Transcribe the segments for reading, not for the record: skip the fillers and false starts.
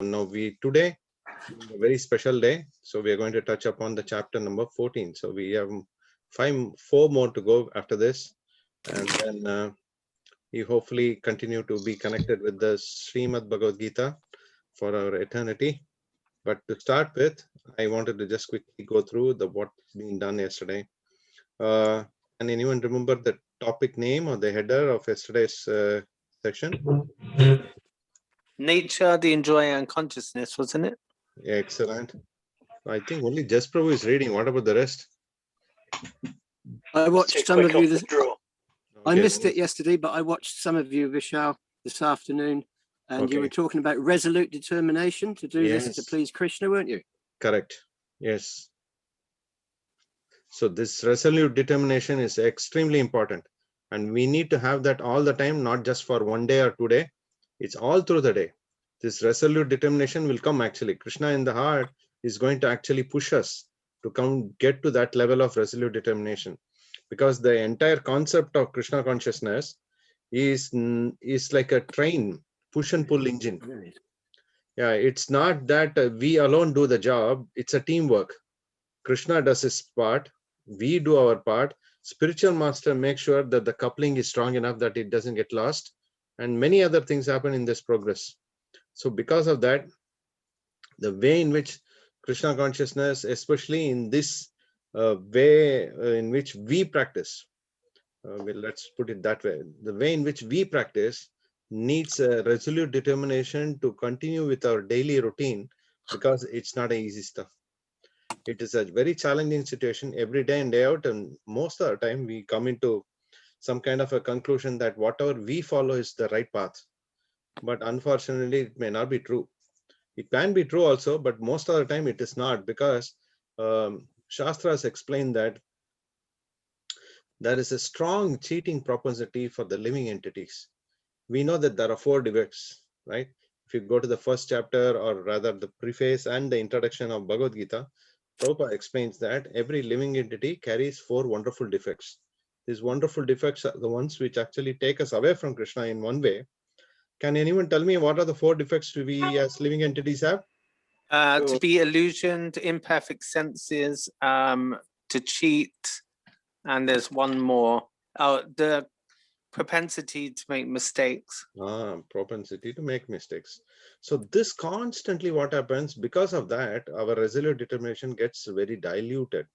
Now today a very special day, so we are going to touch upon the chapter number 14. So we have four more to go after this, and then you hopefully continue to be connected with the Srimad Bhagavad Gita for our eternity. But to start with, I wanted to just quickly go through what's been done yesterday. Can anyone remember the topic name or the header of yesterday's section? Nature, the enjoyer, and consciousness, wasn't it? Excellent. I think only Just Prabhu is reading. What about the rest? I watched some of you this. I Okay. missed it yesterday, but I watched some of you, Vishal, this afternoon, and you were talking about resolute determination to do this to please Krishna, weren't you? Correct. Yes. So this resolute determination is extremely important, and we need to have that all the time, not just for one day or 2 days. It's all through the day. This resolute determination will come actually. Krishna in the heart is going to actually push us to get to that level of resolute determination, because the entire concept of Krishna consciousness is like a train, push and pull engine. Yeah, it's not that we alone do the job. It's a teamwork. Krishna does his part, we do our part. Spiritual master makes sure that the coupling is strong enough that it doesn't get lost, and many other things happen in this progress. So because of that, the way in which Krishna consciousness, especially in this way in which we practice, let's put it that way, the way in which we practice needs a resolute determination to continue with our daily routine, because it's not easy stuff. It is a very challenging situation every day in, day out, and most of the time we come into some kind of a conclusion that whatever we follow is the right path. But unfortunately, it may not be true. It can be true also, but most of the time it is not, because Shastras explain that there is a strong cheating propensity for the living entities. We know that there are 4 defects, right? If you go to the first chapter, or rather the preface and the introduction of Bhagavad Gita, Prabhupada explains that every living entity carries 4 wonderful defects. These wonderful defects are the ones which actually take us away from Krishna in one way. Can anyone tell me what are the 4 defects we as living entities have? To be illusioned, imperfect senses, to cheat, and there's one more. The propensity to make mistakes. Propensity to make mistakes. So this constantly what happens, because of that, our resolute determination gets very diluted.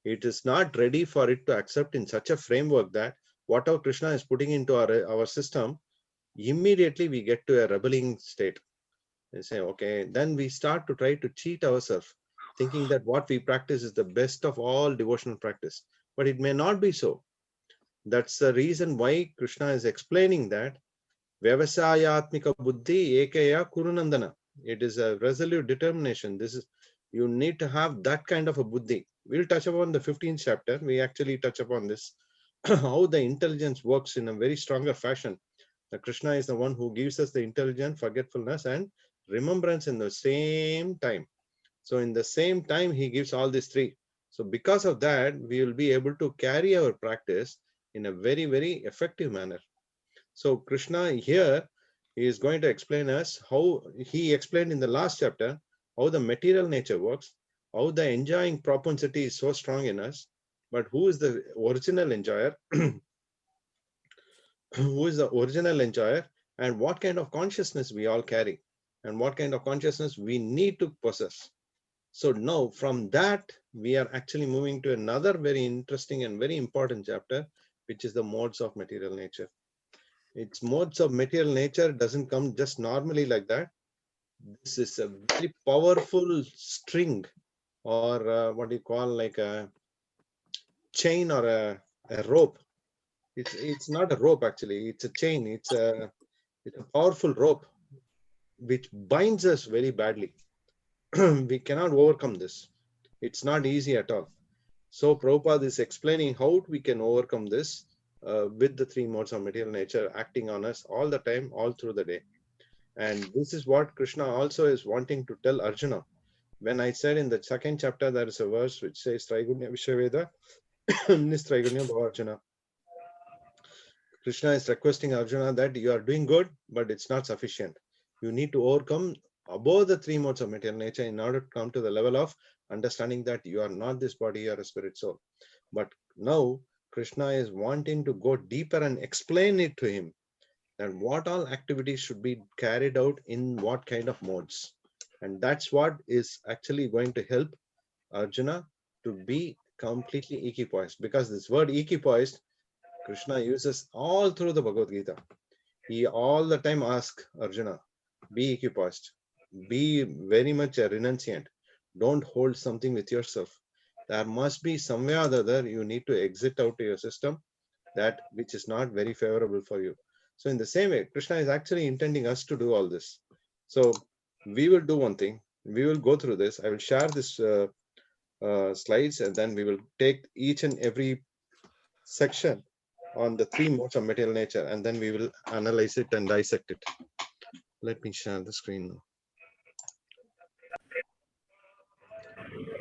It is not ready for it to accept in such a framework that whatever Krishna is putting into our system, immediately we get to a rebelling state. They say, okay, then we start to try to cheat ourselves, thinking that what we practice is the best of all devotional practice. But it may not be so. That's the reason why Krishna is explaining that Vyavasayatmika buddhi ekaya kurunandana. It is a resolute determination. You need to have that kind of a buddhi. We'll touch upon the 15th chapter. We actually touch upon this, how the intelligence works in a very stronger fashion. Krishna is the one who gives us the intelligence, forgetfulness, and remembrance in the same time. So in the same time, he gives all these 3. So because of that, we will be able to carry our practice in a very, very effective manner. So Krishna here is going to explain us how he explained in the last chapter, how the material nature works, how the enjoying propensity is so strong in us, but who is the original enjoyer? Who is the original enjoyer, and what kind of consciousness we all carry, and what kind of consciousness we need to possess. So now from that, we are actually moving to another very interesting and very important chapter, which is the modes of material nature. Its modes of material nature doesn't come just normally like that. This is a very powerful string, or what do you call, like a chain or a rope. It's not a rope actually, it's a chain. It's a powerful rope which binds us very badly. We cannot overcome this. It's not easy at all. So Prabhupada is explaining how we can overcome this with the 3 modes of material nature acting on us all the time, all through the day. And this is what Krishna also is wanting to tell Arjuna. When I said in the 2nd chapter, there is a verse which says, Traigunya Vishwaveda, Nistraigunya Bhavarjuna. Krishna is requesting Arjuna that you are doing good, but it's not sufficient. You need to overcome above the three modes of material nature in order to come to the level of understanding that you are not this body, you are a spirit soul. But now Krishna is wanting to go deeper and explain it to him, that what all activities should be carried out in what kind of modes. And that's what is actually going to help Arjuna to be completely equipoised, because this word equipoised, Krishna uses all through the Bhagavad Gita. He all the time asks Arjuna, be equipoised, be very much a renunciant. Don't hold something with yourself. There must be some way or the other you need to exit out to your system, that which is not very favorable for you. So in the same way, Krishna is actually intending us to do all this. So we will do one thing. We will go through this. I will share this slides, and then we will take each and every section on the three modes of material nature, and then we will analyze it and dissect it. Let me share the screen now.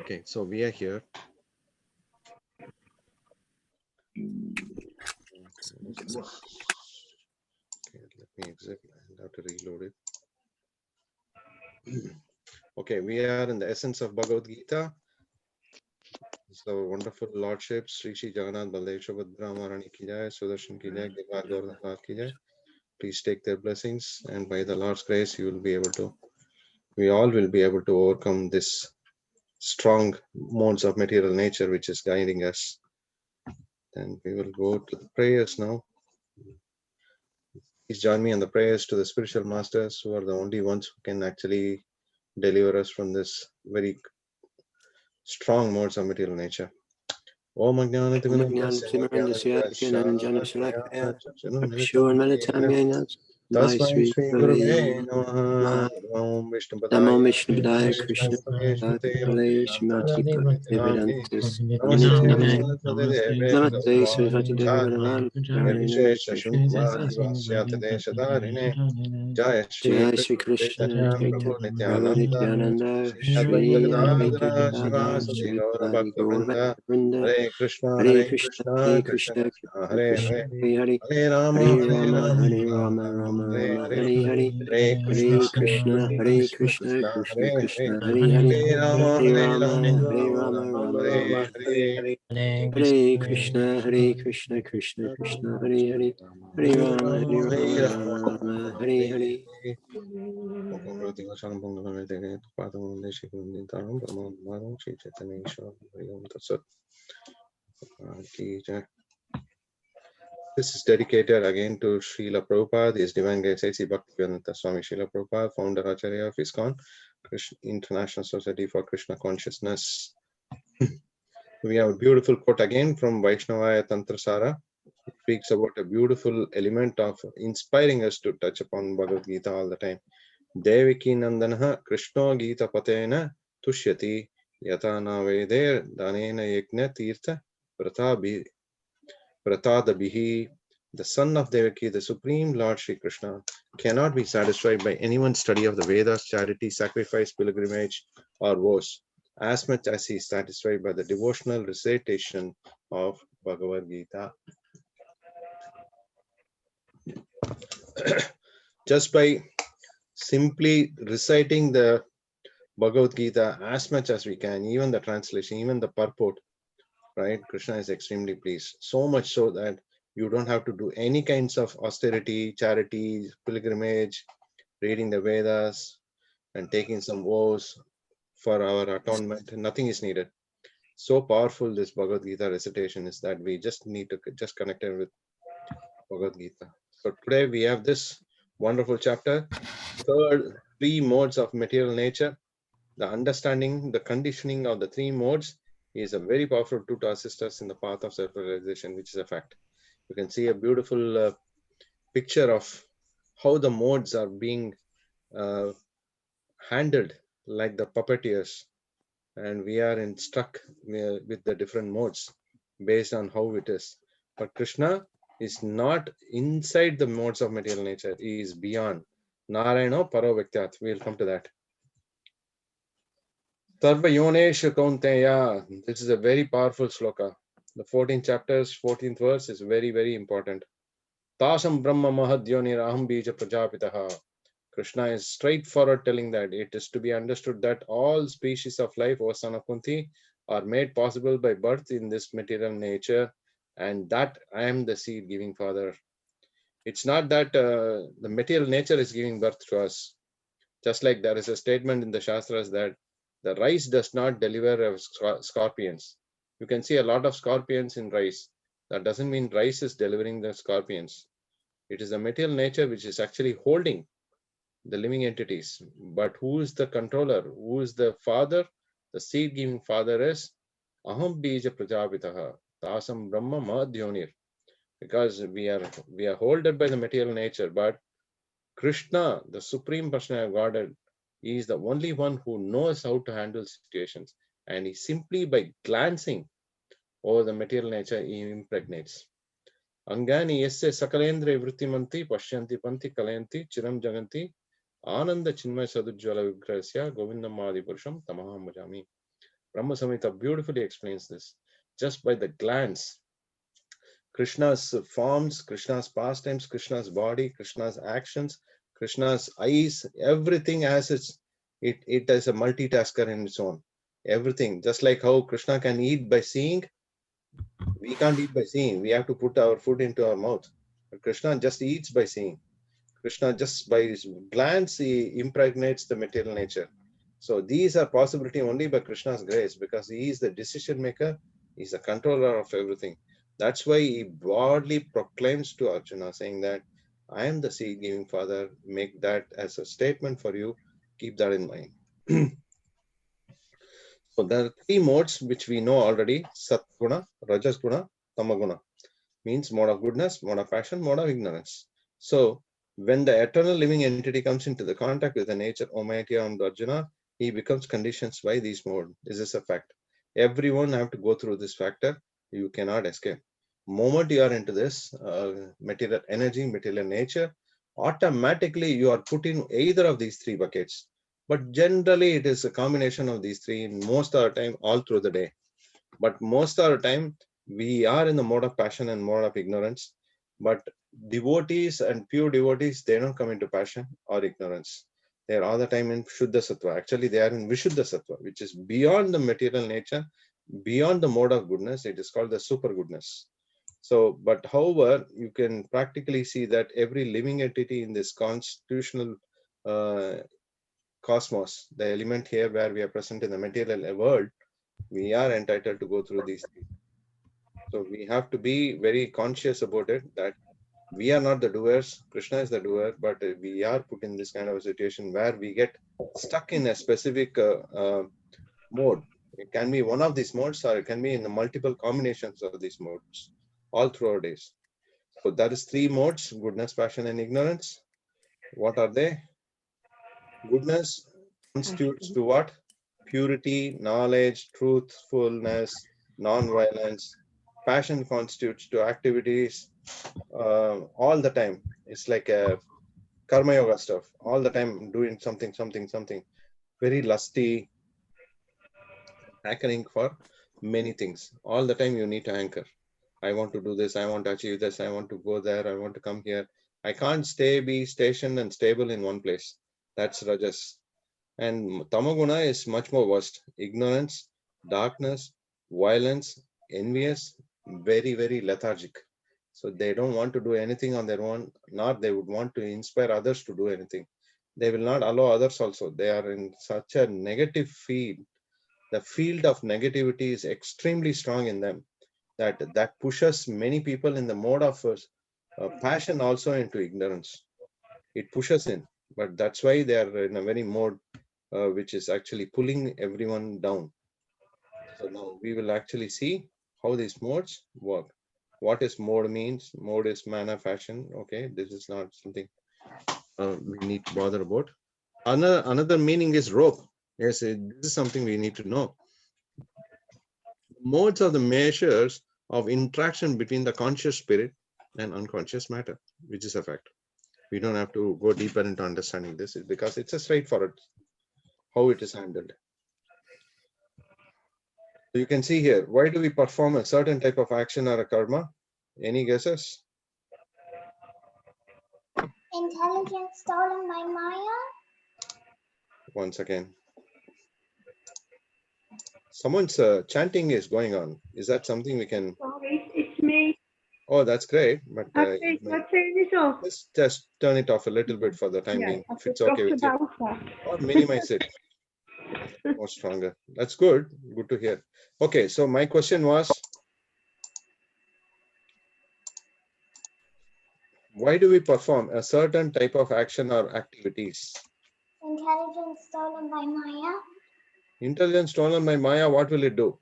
Okay, so we are here. Okay, let me exit. I have to reload it. Okay, we are in the essence of Bhagavad Gita. So wonderful lordships, Sri Sri Jagannath Baldev Subhadra Maharani ki jai, Sudarshan ki jai, Girdhar Govardhan ki jai. Please take their blessings, and by the Lord's grace, you will be able to, we all will be able to overcome this strong modes of material nature which is guiding us. Then we will go to the prayers now. Please join me in the prayers to the spiritual masters, who are the only ones who can actually deliver us from this very strong modes of material nature. Om Ajnana Tasmai Shri Gurave Namaha. Om Vishnu Padaya Krishna Jaya Shri Krishna Prabhu Nityananda Shri Advaita Shivasati Gaura Bhakta Vrinda Hare Krishna Krishna Krishna Hare Hare Hare Rama Hare Rama Hare Hare Hare Krishna Hare Krishna Hare Hare Hare Rama Hare Rama Hare Hare Hare Krishna, Hare Krishna, Krishna Krishna, Hare Hare, Hare Rama, Hare Rama, Hare Hare. This is dedicated again to Srila Prabhupada, His Divine Grace A.C. Bhaktivedanta Swami Srila Prabhupada, founder Acharya of ISKCON, International Society for Krishna Consciousness. We have a beautiful quote again from Vaishnavaya Tantra Sara. It speaks about a beautiful element of inspiring us to touch upon Bhagavad Gita all the time. Devaki Nandanaha Krishna Gita Patena Tushyati Yata Naveder Danena Yajna Tirtha Pratadabihi. The son of Devaki, the Supreme Lord Sri Krishna, cannot be satisfied by anyone's study of the Vedas, charity, sacrifice, pilgrimage, or vows, as much as he is satisfied by the devotional recitation of Bhagavad Gita. Just by simply reciting the Bhagavad Gita as much as we can, even the translation, even the purport, right? Krishna is extremely pleased. So much so that you don't have to do any kinds of austerity, charity, pilgrimage, reading the Vedas, and taking some vows for our atonement. Nothing is needed. So powerful this Bhagavad Gita recitation is that we just need to just connect it with Bhagavad Gita. So today we have this wonderful chapter, three modes of material nature. The understanding, the conditioning of the three modes is a very powerful tool to assist us in the path of self-realization, which is a fact. You can see a beautiful picture of how the modes are being handled like the puppeteers, and we are stuck with the different modes based on how it is. But Krishna is not inside the modes of material nature. He is beyond. Narayana Paro Vyaktyat. We'll come to that. Sarva Yonesha Kaunteya. This is a very powerful sloka. The 14th chapter's 14th verse is very, very important. Tasam Brahma Mahadyonir Aham Bija Prajapitaha. Krishna is straightforward telling that it is to be understood that all species of life, O son of Kunti, are made possible by birth in this material nature, and that I am the seed giving father. It's not that the material nature is giving birth to us. Just like there is a statement in the Shastras that the rice does not deliver scorpions. You can see a lot of scorpions in rice. That doesn't mean rice is delivering the scorpions. It is the material nature which is actually holding the living entities. But who is the controller? Who is the father? The seed giving father is Aham Bija Prajapitaha Tasam Brahma Madhyonir. Because we are holded by the material nature, but Krishna, the Supreme Personality of Godhead, is the only one who knows how to handle situations. And he simply by glancing over the material nature, he impregnates. Angani yasya sakalendra vrittimanti pashyanti panti kalayanti chiram jaganti ananda chinmay sadujjvala vigrasya govindamadi purusham tamaham bhajami. Brahma Samhita beautifully explains this. Just by the glance, Krishna's forms, Krishna's pastimes, Krishna's body, Krishna's actions, Krishna's eyes, everything has it is a multitasker in its own. Everything, just like how Krishna can eat by seeing, we can't eat by seeing. We have to put our food into our mouth. But Krishna just eats by seeing. Krishna just by his glance, he impregnates the material nature. So these are possibility only by Krishna's grace, because he is the decision maker, he's the controller of everything. That's why he broadly proclaims to Arjuna, saying that I am the seed giving father. Make that as a statement for you. Keep that in mind. So there are three modes which we know already: Satguna, Rajas Guna, Tamaguna. Means mode of goodness, mode of passion, mode of ignorance. So when the eternal living entity comes into the contact with the nature, Almighty and Arjuna, he becomes conditioned by these modes. This is a fact. Everyone have to go through this factor. You cannot escape. Moment you are into this material energy, material nature, automatically you are put in either of these three buckets. But generally it is a combination of these three most of the time, all through the day. But most of the time, we are in the mode of passion and mode of ignorance. But devotees and pure devotees, they don't come into passion or ignorance. They are all the time in Shuddha Sattva. Actually, they are in Vishuddha Sattva, which is beyond the material nature, beyond the mode of goodness. It is called the super goodness. So, but however, you can practically see that every living entity in this constitutional cosmos, the element here where we are present in the material world, we are entitled to go through these things. So we have to be very conscious about it, that we are not the doers, Krishna is the doer, but we are put in this kind of a situation where we get stuck in a specific mode. It can be one of these modes, or it can be in the multiple combinations of these modes all through our days. So that is three modes: goodness, passion, and ignorance. What are they? Goodness constitutes to what? Purity, knowledge, truthfulness, non-violence. Passion constitutes to activities all the time. It's like a karma yoga stuff. All the time doing something, something. Very lusty, hankering for many things. All the time you need to anchor. I want to do this. I want to achieve this. I want to go there. I want to come here. I can't be stationed and stable in one place. That's Rajas. And Tamaguna is much more worst. Ignorance, darkness, violence, envious, very, very lethargic. So they don't want to do anything on their own, nor they would want to inspire others to do anything. They will not allow others also. They are in such a negative field. The field of negativity is extremely strong in them, that pushes many people in the mode of passion also into ignorance. It pushes in, but that's why they are in a very mode which is actually pulling everyone down. So now we will actually see how these modes work. What is mode means? Mode is manner, fashion. Okay, this is not something we need to bother about. Another meaning is rope. Yes, this is something we need to know. Modes are the measures of interaction between the conscious spirit and unconscious matter, which is a fact. We don't have to go deeper into understanding this because it's a straightforward how it is handled. So you can see here, why do we perform a certain type of action or a karma? Any guesses? Intelligence stolen by Maya? Once again. Someone's chanting is going on. Is that something we can? Sorry, it's me. Oh, that's great. But Okay, so I turn this off. just turn it off a little bit for the time Yeah, being, I if it's okay forgot with you. about that. Or minimize it. More stronger. That's good. Good to hear. Okay, so my question was, why do we perform a certain type of action or activities? Intelligence stolen by Maya? Intelligence stolen by Maya, what will it do?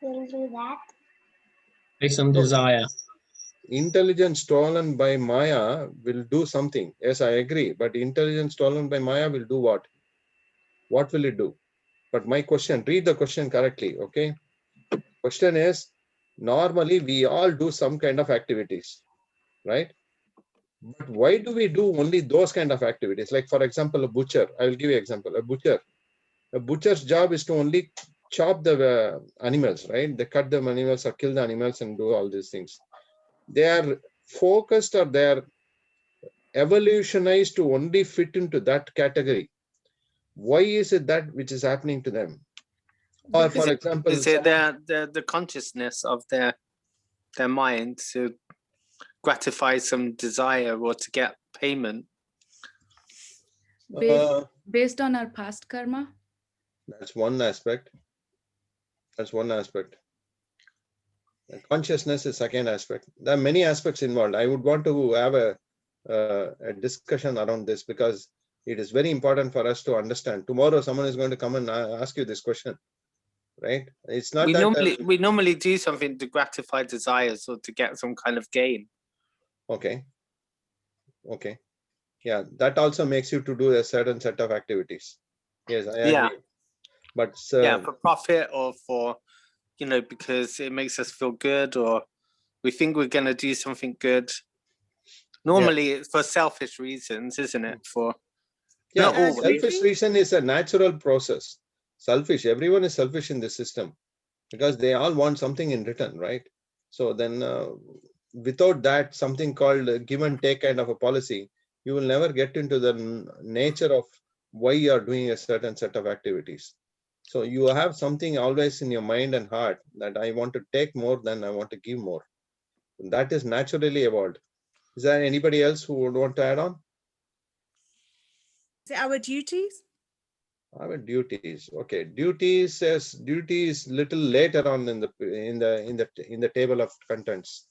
We'll do that. Based on desire. Intelligence stolen by Maya will do something. Yes, I agree. But intelligence stolen by Maya will do what? What will it do? But my question, read the question correctly, okay? Question is, normally we all do some kind of activities, right? But why do we do only those kind of activities? Like, for example, a butcher. I will give you an example. A butcher's job is to only chop the animals, right? They cut the animals or kill the animals and do all these things. They are focused, or they are evolutionized to only fit into that category. Why is it that which is happening to them? Or for example, is it the consciousness of their mind to gratify some desire or to get payment? Based on our past karma? That's one aspect. That's one aspect. Consciousness is second aspect. There are many aspects involved. I would want to have a discussion around this, because it is very important for us to understand. Tomorrow, someone is going to come and ask you this question, right? It's not we normally do something to gratify desires or to get some kind of gain. Okay. Okay. Yeah, that also makes you to do a certain set of activities. Yes, I agree. Yeah. But Yeah, for profit or for, because it makes us feel good, or we think we're going to do something good. Normally, it's for selfish reasons, isn't it? Not always. Selfish reason is a natural process. Selfish, everyone is selfish in this system, because they all want something in return, right? So then without that, something called give and take kind of a policy, you will never get into the nature of why you are doing a certain set of activities. So you have something always in your mind and heart that I want to take more than I want to give more. That is naturally evolved. Is there anybody else who would want to add on? Is it our duties? Our duties. Okay, duties is little later on in the table of contents.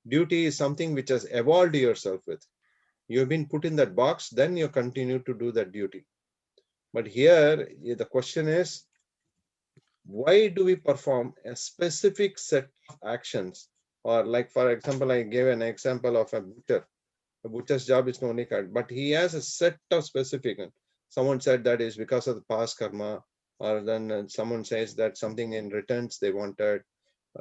Duty is something which has evolved yourself with. You have been put in that box, then you continue to do that duty. But here the question is, why do we perform a specific set of actions? Or like, for example, I gave an example of a butcher. A butcher's job is to only cut, but he has a set of specific. Someone said that is because of the past karma, or then someone says that something in returns they wanted,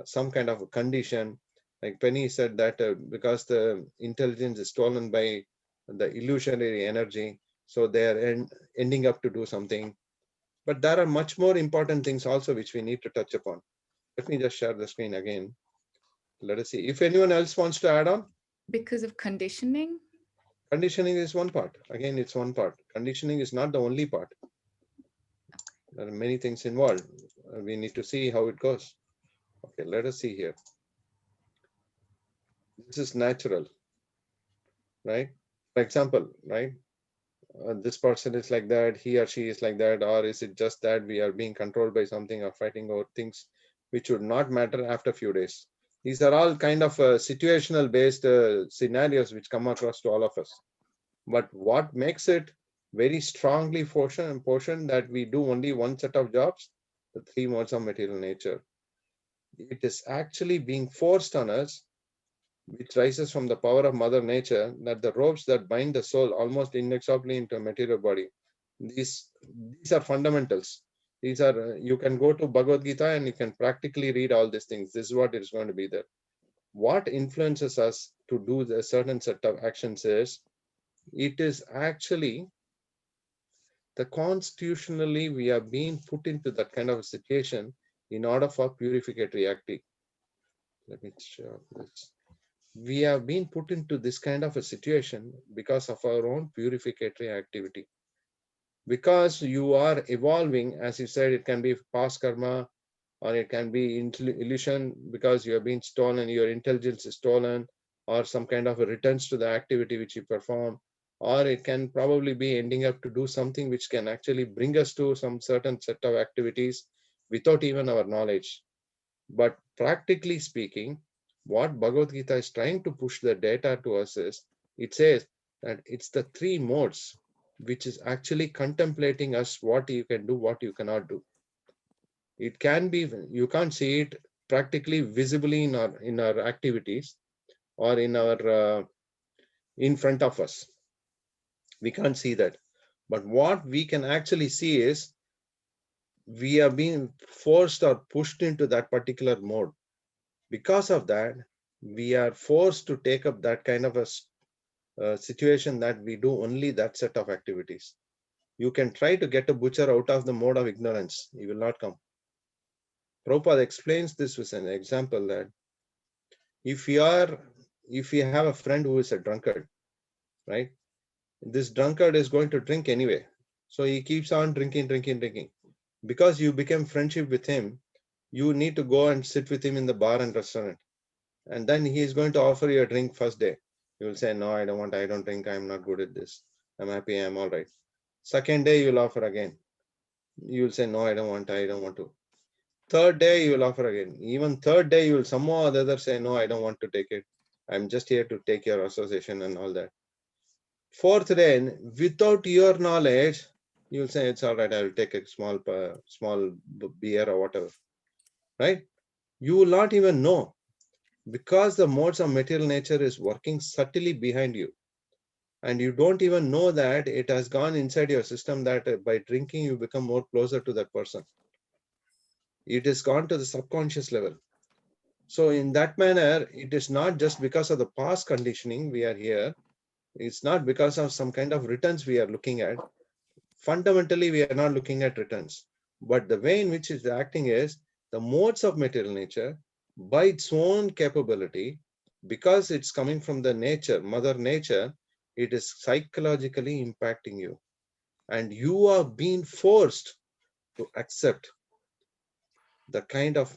some kind of a condition. Like Penny said that because the intelligence is stolen by the illusionary energy, so they are ending up to do something. But there are much more important things also which we need to touch upon. Let me just share the screen again. Let us see if anyone else wants to add on. Because of conditioning? Conditioning is one part. Again, it's one part. Conditioning is not the only part. There are many things involved. We need to see how it goes. Okay, let us see here. This is natural, right? For example, right? This person is like that, he or she is like that, or is it just that we are being controlled by something or fighting over things which would not matter after a few days? These are all kind of situational based scenarios which come across to all of us. But what makes it very strongly portion that we do only one set of jobs, the three modes of material nature. It is actually being forced on us, which rises from the power of Mother Nature, that the ropes that bind the soul almost inexorably into a material body. These are fundamentals. These are, you can go to Bhagavad Gita and you can practically read all these things. This is what is going to be there. What influences us to do a certain set of actions is, it is actually the constitutionally we are being put into that kind of a situation in order for purificatory acting. Let me show this. we have been put into this kind of a situation because of our own purificatory activity. Because you are evolving, as you said, it can be past karma, or it can be illusion because you have been stolen, your intelligence is stolen, or some kind of a returns to the activity which you perform, or it can probably be ending up to do something which can actually bring us to some certain set of activities without even our knowledge. But practically speaking, what Bhagavad Gita is trying to push the data to us is, it says that it's the three modes which is actually contemplating us what you can do, what you cannot do. It can be, you can't see it practically visibly in our activities or in our in front of us. We can't see that. But what we can actually see is we are being forced or pushed into that particular mode. Because of that, we are forced to take up that kind of a situation that we do only that set of activities. You can try to get a butcher out of the mode of ignorance. He will not come. Prabhupada explains this with an example that if you have a friend who is a drunkard, right? This drunkard is going to drink anyway. So he keeps on drinking. Because you became friendship with him, you need to go and sit with him in the bar and restaurant. And then he is going to offer you a drink first day. You will say, no, I don't want, I don't drink, I'm not good at this. I'm happy, I'm all right. Second day, you will offer again. You will say, no, I don't want to. Third day, you will offer again. Even third day, you will somehow or the other say, no, I don't want to take it. I'm just here to take your association and all that. Fourth day, without your knowledge, you will say, it's all right, I will take a small beer or whatever, right? You will not even know, because the modes of material nature is working subtly behind you. And you don't even know that it has gone inside your system, that by drinking, you become more closer to that person. It has gone to the subconscious level. So in that manner, it is not just because of the past conditioning we are here. It's not because of some kind of returns we are looking at. Fundamentally, we are not looking at returns. But the way in which it's acting is the modes of material nature, by its own capability, because it's coming from the nature, mother nature, it is psychologically impacting you. And you are being forced to accept the kind of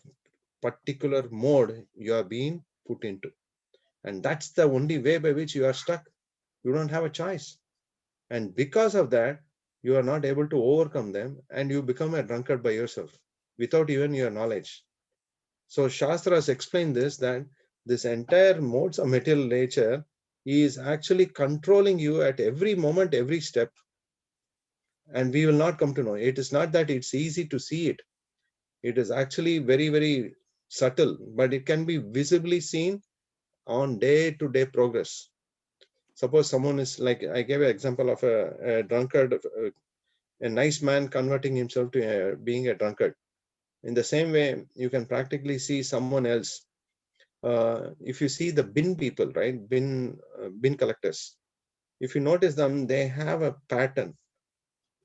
particular mode you are being put into. And that's the only way by which you are stuck. You don't have a choice. And because of that, you are not able to overcome them, and you become a drunkard by yourself without even your knowledge. So Shastras explain this, that this entire modes of material nature is actually controlling you at every moment, every step. And we will not come to know. It is not that it's easy to see it. It is actually very, very subtle, but it can be visibly seen on day-to-day progress. Suppose someone is like, I gave an example of a drunkard, a nice man converting himself to being a drunkard. In the same way, you can practically see someone else. If you see the bin people, right? Bin collectors. If you notice them, they have a pattern.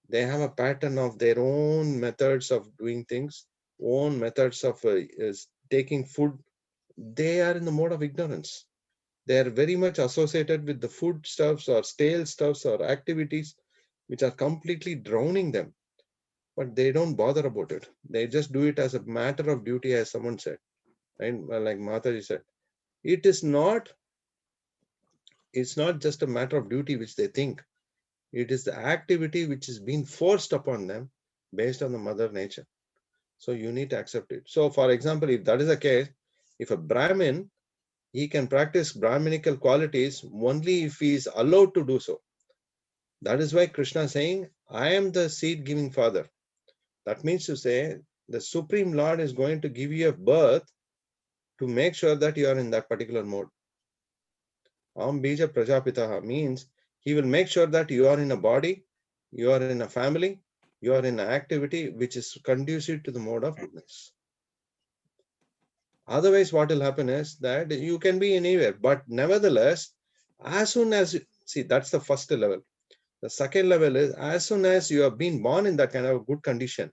They have a pattern of their own methods of doing things, own methods of taking food. They are in the mode of ignorance. They are very much associated with the food stuffs or stale stuffs or activities which are completely drowning them. But they don't bother about it. They just do it as a matter of duty, as someone said, right? Like Mataji said, it's not just a matter of duty which they think. It is the activity which is being forced upon them based on the mother nature. So you need to accept it. So for example, if that is the case, if a Brahmin, he can practice Brahminical qualities only if he is allowed to do so. That is why Krishna is saying, I am the seed giving father. That means to say, the Supreme Lord is going to give you a birth to make sure that you are in that particular mode. Am Bija Prajapitaha means he will make sure that you are in a body, you are in a family, you are in an activity which is conducive to the mode of goodness. Otherwise, what will happen is that you can be anywhere, but nevertheless, as soon as, see, that's the first level. The second level is, as soon as you have been born in that kind of good condition,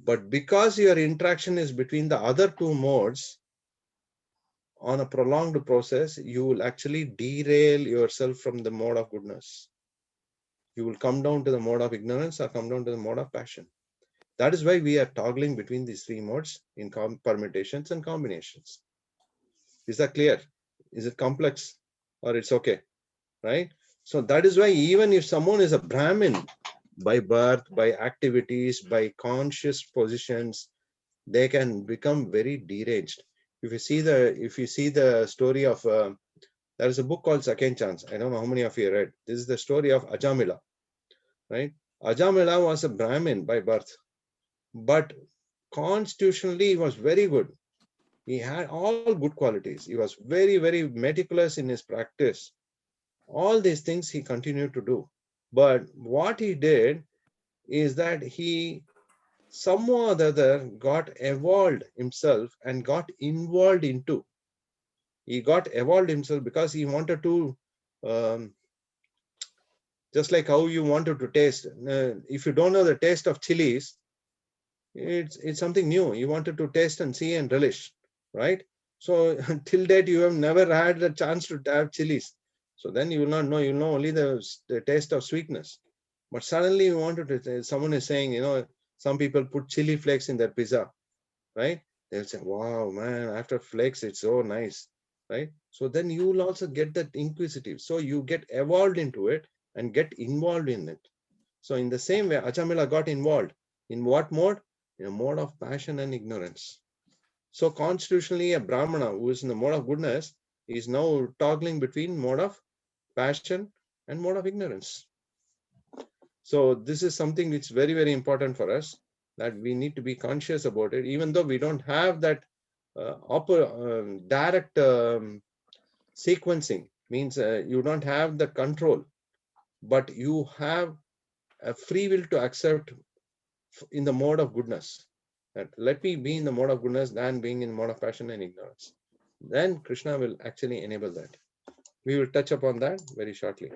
but because your interaction is between the other two modes, on a prolonged process, you will actually derail yourself from the mode of goodness. You will come down to the mode of ignorance or come down to the mode of passion. That is why we are toggling between these three modes in permutations and combinations. Is that clear? Is it complex or it's okay? Right? So that is why even if someone is a Brahmin by birth, by activities, by conscious positions, they can become very deranged. If you see the story of there is a book called Second Chance. I don't know how many of you read. This is the story of Ajamila, right? Ajamila was a Brahmin by birth, but constitutionally he was very good. He had all good qualities. He was very, very meticulous in his practice. All these things he continued to do. But what he did is that he somehow or the other got evolved himself and got involved into. He got evolved himself because he wanted to, just like how you wanted to taste. If you don't know the taste of chilies, it's something new. You wanted to taste and see and relish, right? So till date you have never had the chance to have chilies. So then you will not know. You know only the taste of sweetness. But suddenly you wanted to. Someone is saying, some people put chili flakes in their pizza, right? They'll say, "Wow, man! After flakes, it's so nice." Right? So then you will also get that inquisitive. So you get evolved into it and get involved in it. So in the same way, Achamila got involved. In what mode? In a mode of passion and ignorance. So constitutionally, a Brahmana who is in the mode of goodness is now toggling between mode of passion and mode of ignorance. So this is something which is very, very important for us, that we need to be conscious about it, even though we don't have that direct sequencing, means you don't have the control, but you have a free will to accept in the mode of goodness. That let me be in the mode of goodness than being in the mode of passion and ignorance. Then Krishna will actually enable that. We will touch upon that very shortly.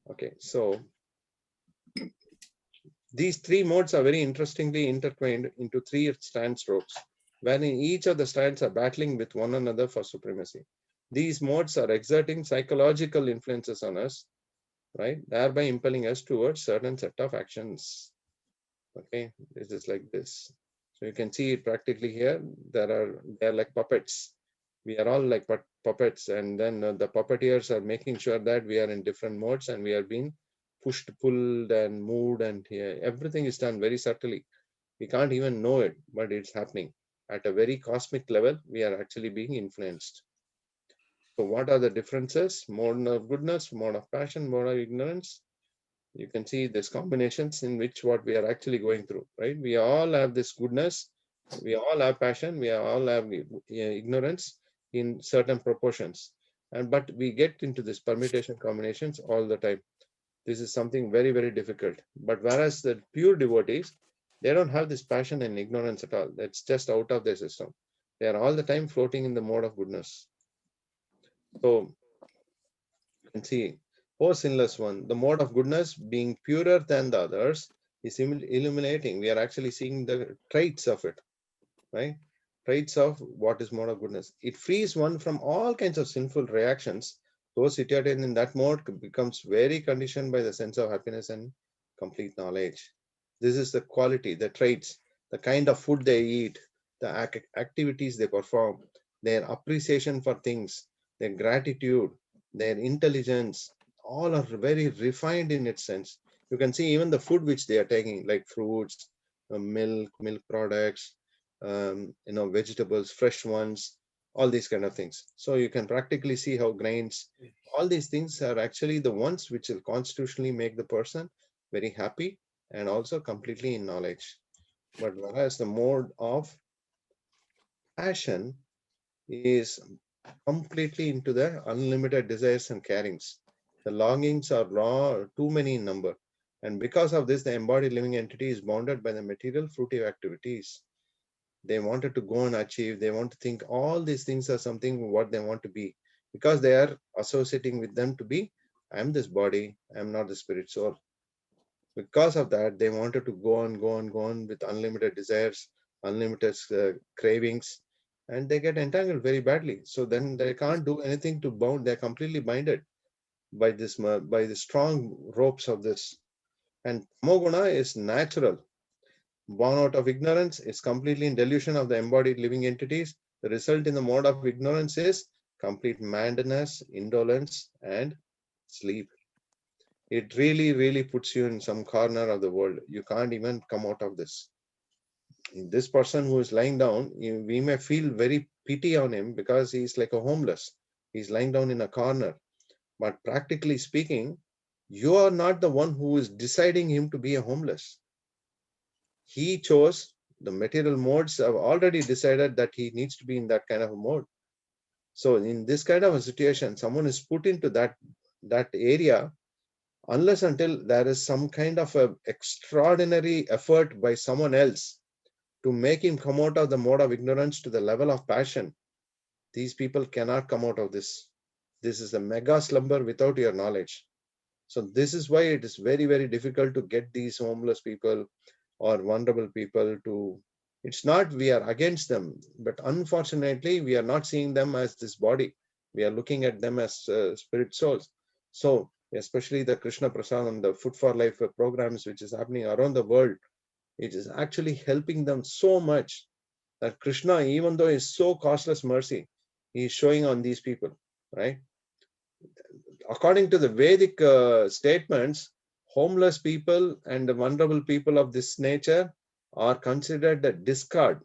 Okay, so these three modes are very interestingly intertwined into three stand strokes, wherein each of the strands are battling with one another for supremacy. These modes are exerting psychological influences on us, right? Thereby impelling us towards certain set of actions. Okay, this is like this. So you can see it practically here. They're like puppets. We are all like puppets, and then the puppeteers are making sure that we are in different modes and we are being pushed, pulled, and moved, and here everything is done very subtly. We can't even know it, but it's happening at a very cosmic level. We are actually being influenced. So what are the differences? Mode of goodness, mode of passion, mode of ignorance. You can see these combinations in which what we are actually going through, right? We all have this goodness, we all have passion, we all have ignorance in certain proportions, but we get into this permutation combinations all the time. This is something very, very difficult. But whereas the pure devotees, they don't have this passion and ignorance at all. That's just out of their system. They are all the time floating in the mode of goodness. So you can see, oh sinless one, the mode of goodness being purer than the others is illuminating. We are actually seeing the traits of it, right? Traits of what is mode of goodness. It frees one from all kinds of sinful reactions. Those situated in that mode becomes very conditioned by the sense of happiness and complete knowledge. This is the quality, the traits, the kind of food they eat, the activities they perform, their appreciation for things, their gratitude, their intelligence, all are very refined in its sense. You can see even the food which they are taking, like fruits, milk products, vegetables, fresh ones, all these kind of things. So you can practically see how grains, all these things are actually the ones which will constitutionally make the person very happy and also completely in knowledge. But whereas the mode of passion is completely into the unlimited desires and carrings. The longings are too many in number. And because of this, the embodied living entity is bounded by the material fruitive activities. They wanted to go and achieve, they want to think all these things are something what they want to be, because they are associating with them to be, I'm this body, I'm not the spirit soul. Because of that, they wanted to go on with unlimited desires, unlimited cravings, and they get entangled very badly. So then they can't do anything to bound. They're completely binded by the strong ropes of this. And tamoguna is natural, born out of ignorance. It's completely in delusion of the embodied living entities. The result in the mode of ignorance is complete madness, indolence, and sleep. It really, really puts you in some corner of the world. You can't even come out of this. This person who is lying down, we may feel very pity on him because he's like a homeless. He's lying down in a corner. But practically speaking, you are not the one who is deciding him to be a homeless. He chose, the material modes have already decided that he needs to be in that kind of a mode. So in this kind of a situation, someone is put into that area, unless until there is some kind of a extraordinary effort by someone else to make him come out of the mode of ignorance to the level of passion, these people cannot come out of this. This is a mega slumber without your knowledge. So this is why it is very, very difficult to get these homeless people or vulnerable people to, it's not we are against them, but unfortunately we are not seeing them as this body. We are looking at them as spirit souls. So especially the Krishna Prasadam, the Food for Life programs which is happening around the world, it is actually helping them so much that Krishna, even though is so costless mercy, he is showing on these people, right? According to the Vedic statements, homeless people and the vulnerable people of this nature are considered a discard.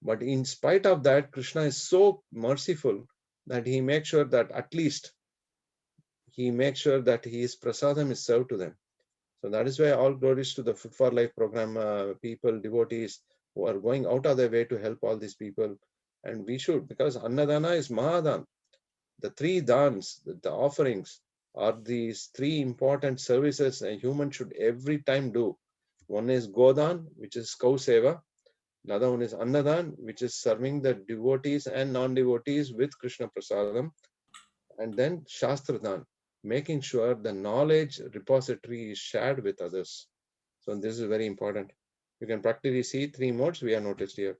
But in spite of that, Krishna is so merciful that he makes sure that at least he makes sure that his prasadam is served to them. So that is why all glories to the Food for Life program people, devotees who are going out of their way to help all these people. And we should, because Annadana is Mahadan. The three dans, the offerings, are these three important services a human should every time do. One is Godan, which is cow seva. Another one is Annadan, which is serving the devotees and non-devotees with Krishna Prasadam. And then Shastradan, making sure the knowledge repository is shared with others. So this is very important. You can practically see three modes we have noticed here.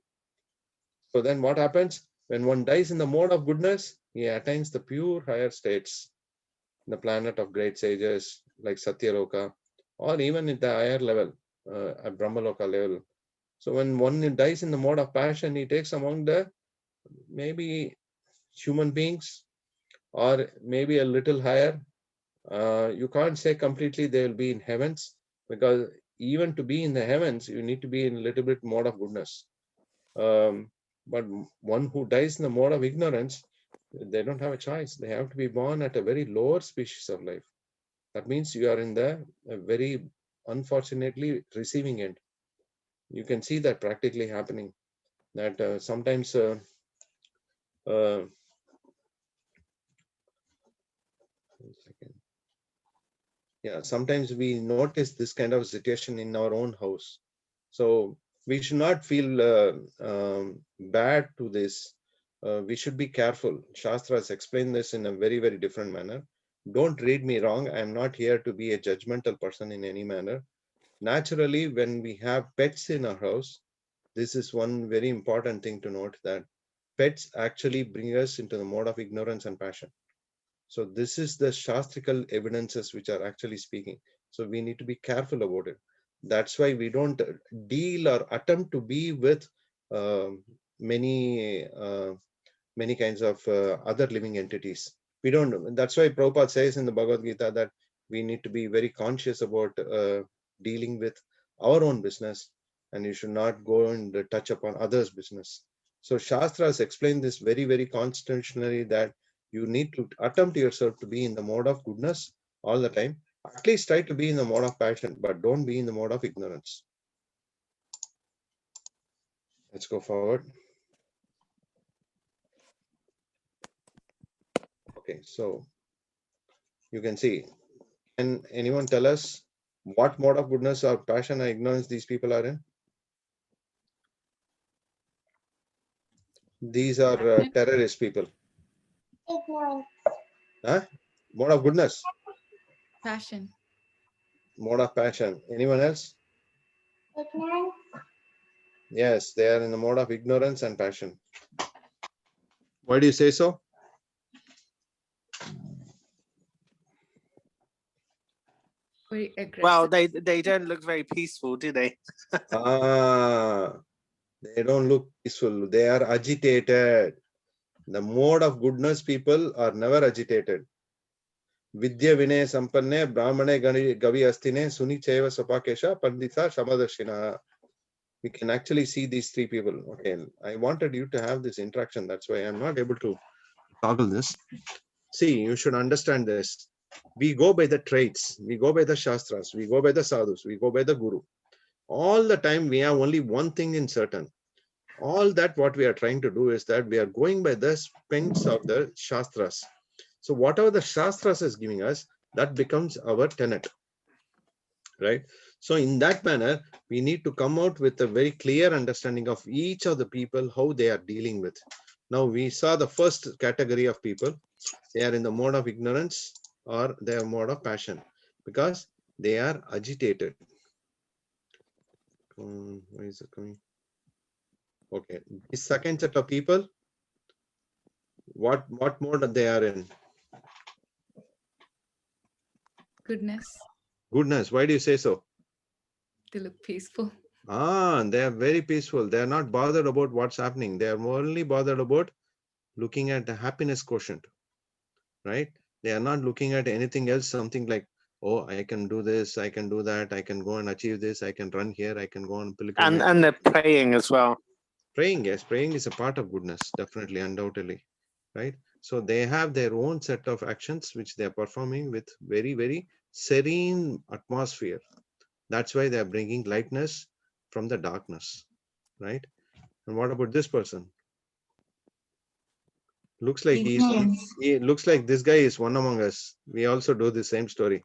So then what happens? When one dies in the mode of goodness, he attains the pure higher states, the planet of great sages like Satyaloka, or even at the higher level, at Brahmaloka level. So when one dies in the mode of passion, he takes among the maybe human beings, or maybe a little higher. You can't say completely they will be in heavens, because even to be in the heavens, you need to be in a little bit mode of goodness. But one who dies in the mode of ignorance, they don't have a choice. They have to be born at a very lower species of life. That means you are in the very unfortunately receiving end. You can see that practically happening. That sometimes sometimes we notice this kind of situation in our own house. So we should not feel bad to this. We should be careful. Shastra has explained this in a very, very different manner. Don't read me wrong. I'm not here to be a judgmental person in any manner. Naturally, when we have pets in our house, this is one very important thing to note, that pets actually bring us into the mode of ignorance and passion. So this is the shastrical evidences which are actually speaking. So we need to be careful about it. That's why we don't deal or attempt to be with many kinds of other living entities. We don't. That's why Prabhupada says in the Bhagavad Gita that we need to be very conscious about dealing with our own business, and you should not go and touch upon others' business. So Shastra has explained this very, very constitutionally, that you need to attempt yourself to be in the mode of goodness all the time. At least try to be in the mode of passion, but don't be in the mode of ignorance. Let's go forward. Okay, so you can see. Can anyone tell us what mode of goodness or passion or ignorance these people are in? These are terrorist people. Ignorance. Huh? Mode of goodness. Passion. Mode of passion. Anyone else? Ignorance. Yes, they are in the mode of ignorance and passion. Why do you say so? Very aggressive. Well, they don't look very peaceful, do they? They don't look peaceful. They are agitated. The mode of goodness people are never agitated. Vidya Vinay Sampanne Brahmane Gavi Astine Suni Cheva Sapakesha Pandita Shamadashina. We can actually see these three people. Okay, I wanted you to have this interaction. That's why I'm not able to toggle this. See, you should understand this. We go by the traits, we go by the Shastras, we go by the sadhus, we go by the Guru. All the time we have only one thing in certain. All that what we are trying to do is that we are going by the spins of the Shastras. So whatever the Shastras is giving us, that becomes our tenet. Right? So in that manner, we need to come out with a very clear understanding of each of the people, how they are dealing with. Now we saw the first category of people. They are in the mode of ignorance or they are mode of passion because they are agitated. Why is it coming? Okay, the second set of people, what mode they are in? Goodness. Goodness. Why do you say so? They look peaceful. They are very peaceful. They are not bothered about what's happening. They are only bothered about looking at the happiness quotient, right? They are not looking at anything else, something like, oh, I can do this, I can do that, I can go and achieve this, I can run here, I can go on pilgrimage. And they're praying as well. Praying, yes, praying is a part of goodness, definitely, undoubtedly, right? So they have their own set of actions which they are performing with very, very serene atmosphere. That's why they are bringing lightness from the darkness, right? And what about this person? Looks like he looks like this guy is one among us. We also do the same story.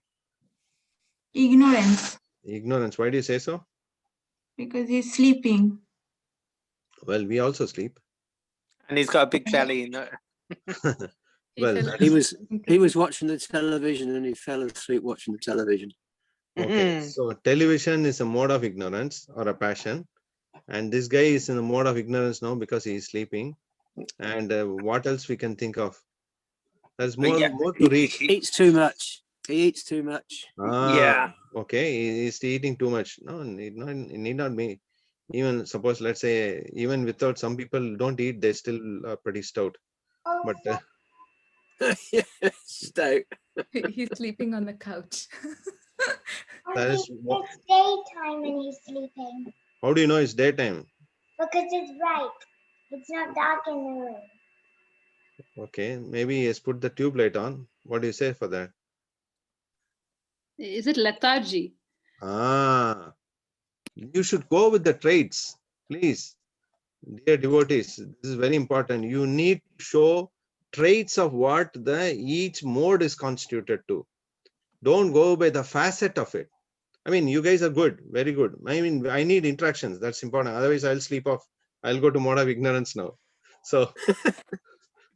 Ignorance. Ignorance. Why do you say so? Because he's sleeping. Well, we also sleep. And he's got a big belly. No? Well, he was watching the television and he fell asleep watching the television. okay. So television is a mode of ignorance or a passion. And this guy is in the mode of ignorance now because he is sleeping. And what else we can think of? There's more to read. He eats too much. He eats too much. Yeah. Okay, he's eating too much. No, it need not be. Even suppose, let's say, even without, some people don't eat, they still are pretty stout. But Stout. He's sleeping on the couch. that is It's daytime and he's sleeping. How do you know it's daytime? Because it's bright. It's not dark in the room. Okay, maybe he has put the tube light on. What do you say for that? Is it lethargy? You should go with the traits, please. Dear devotees, this is very important. You need to show traits of what each mode is constituted to. Don't go by the facet of it. I mean, you guys are good, very good. I mean, I need interactions. That's important. Otherwise, I'll sleep off. I'll go to mode of ignorance now. So,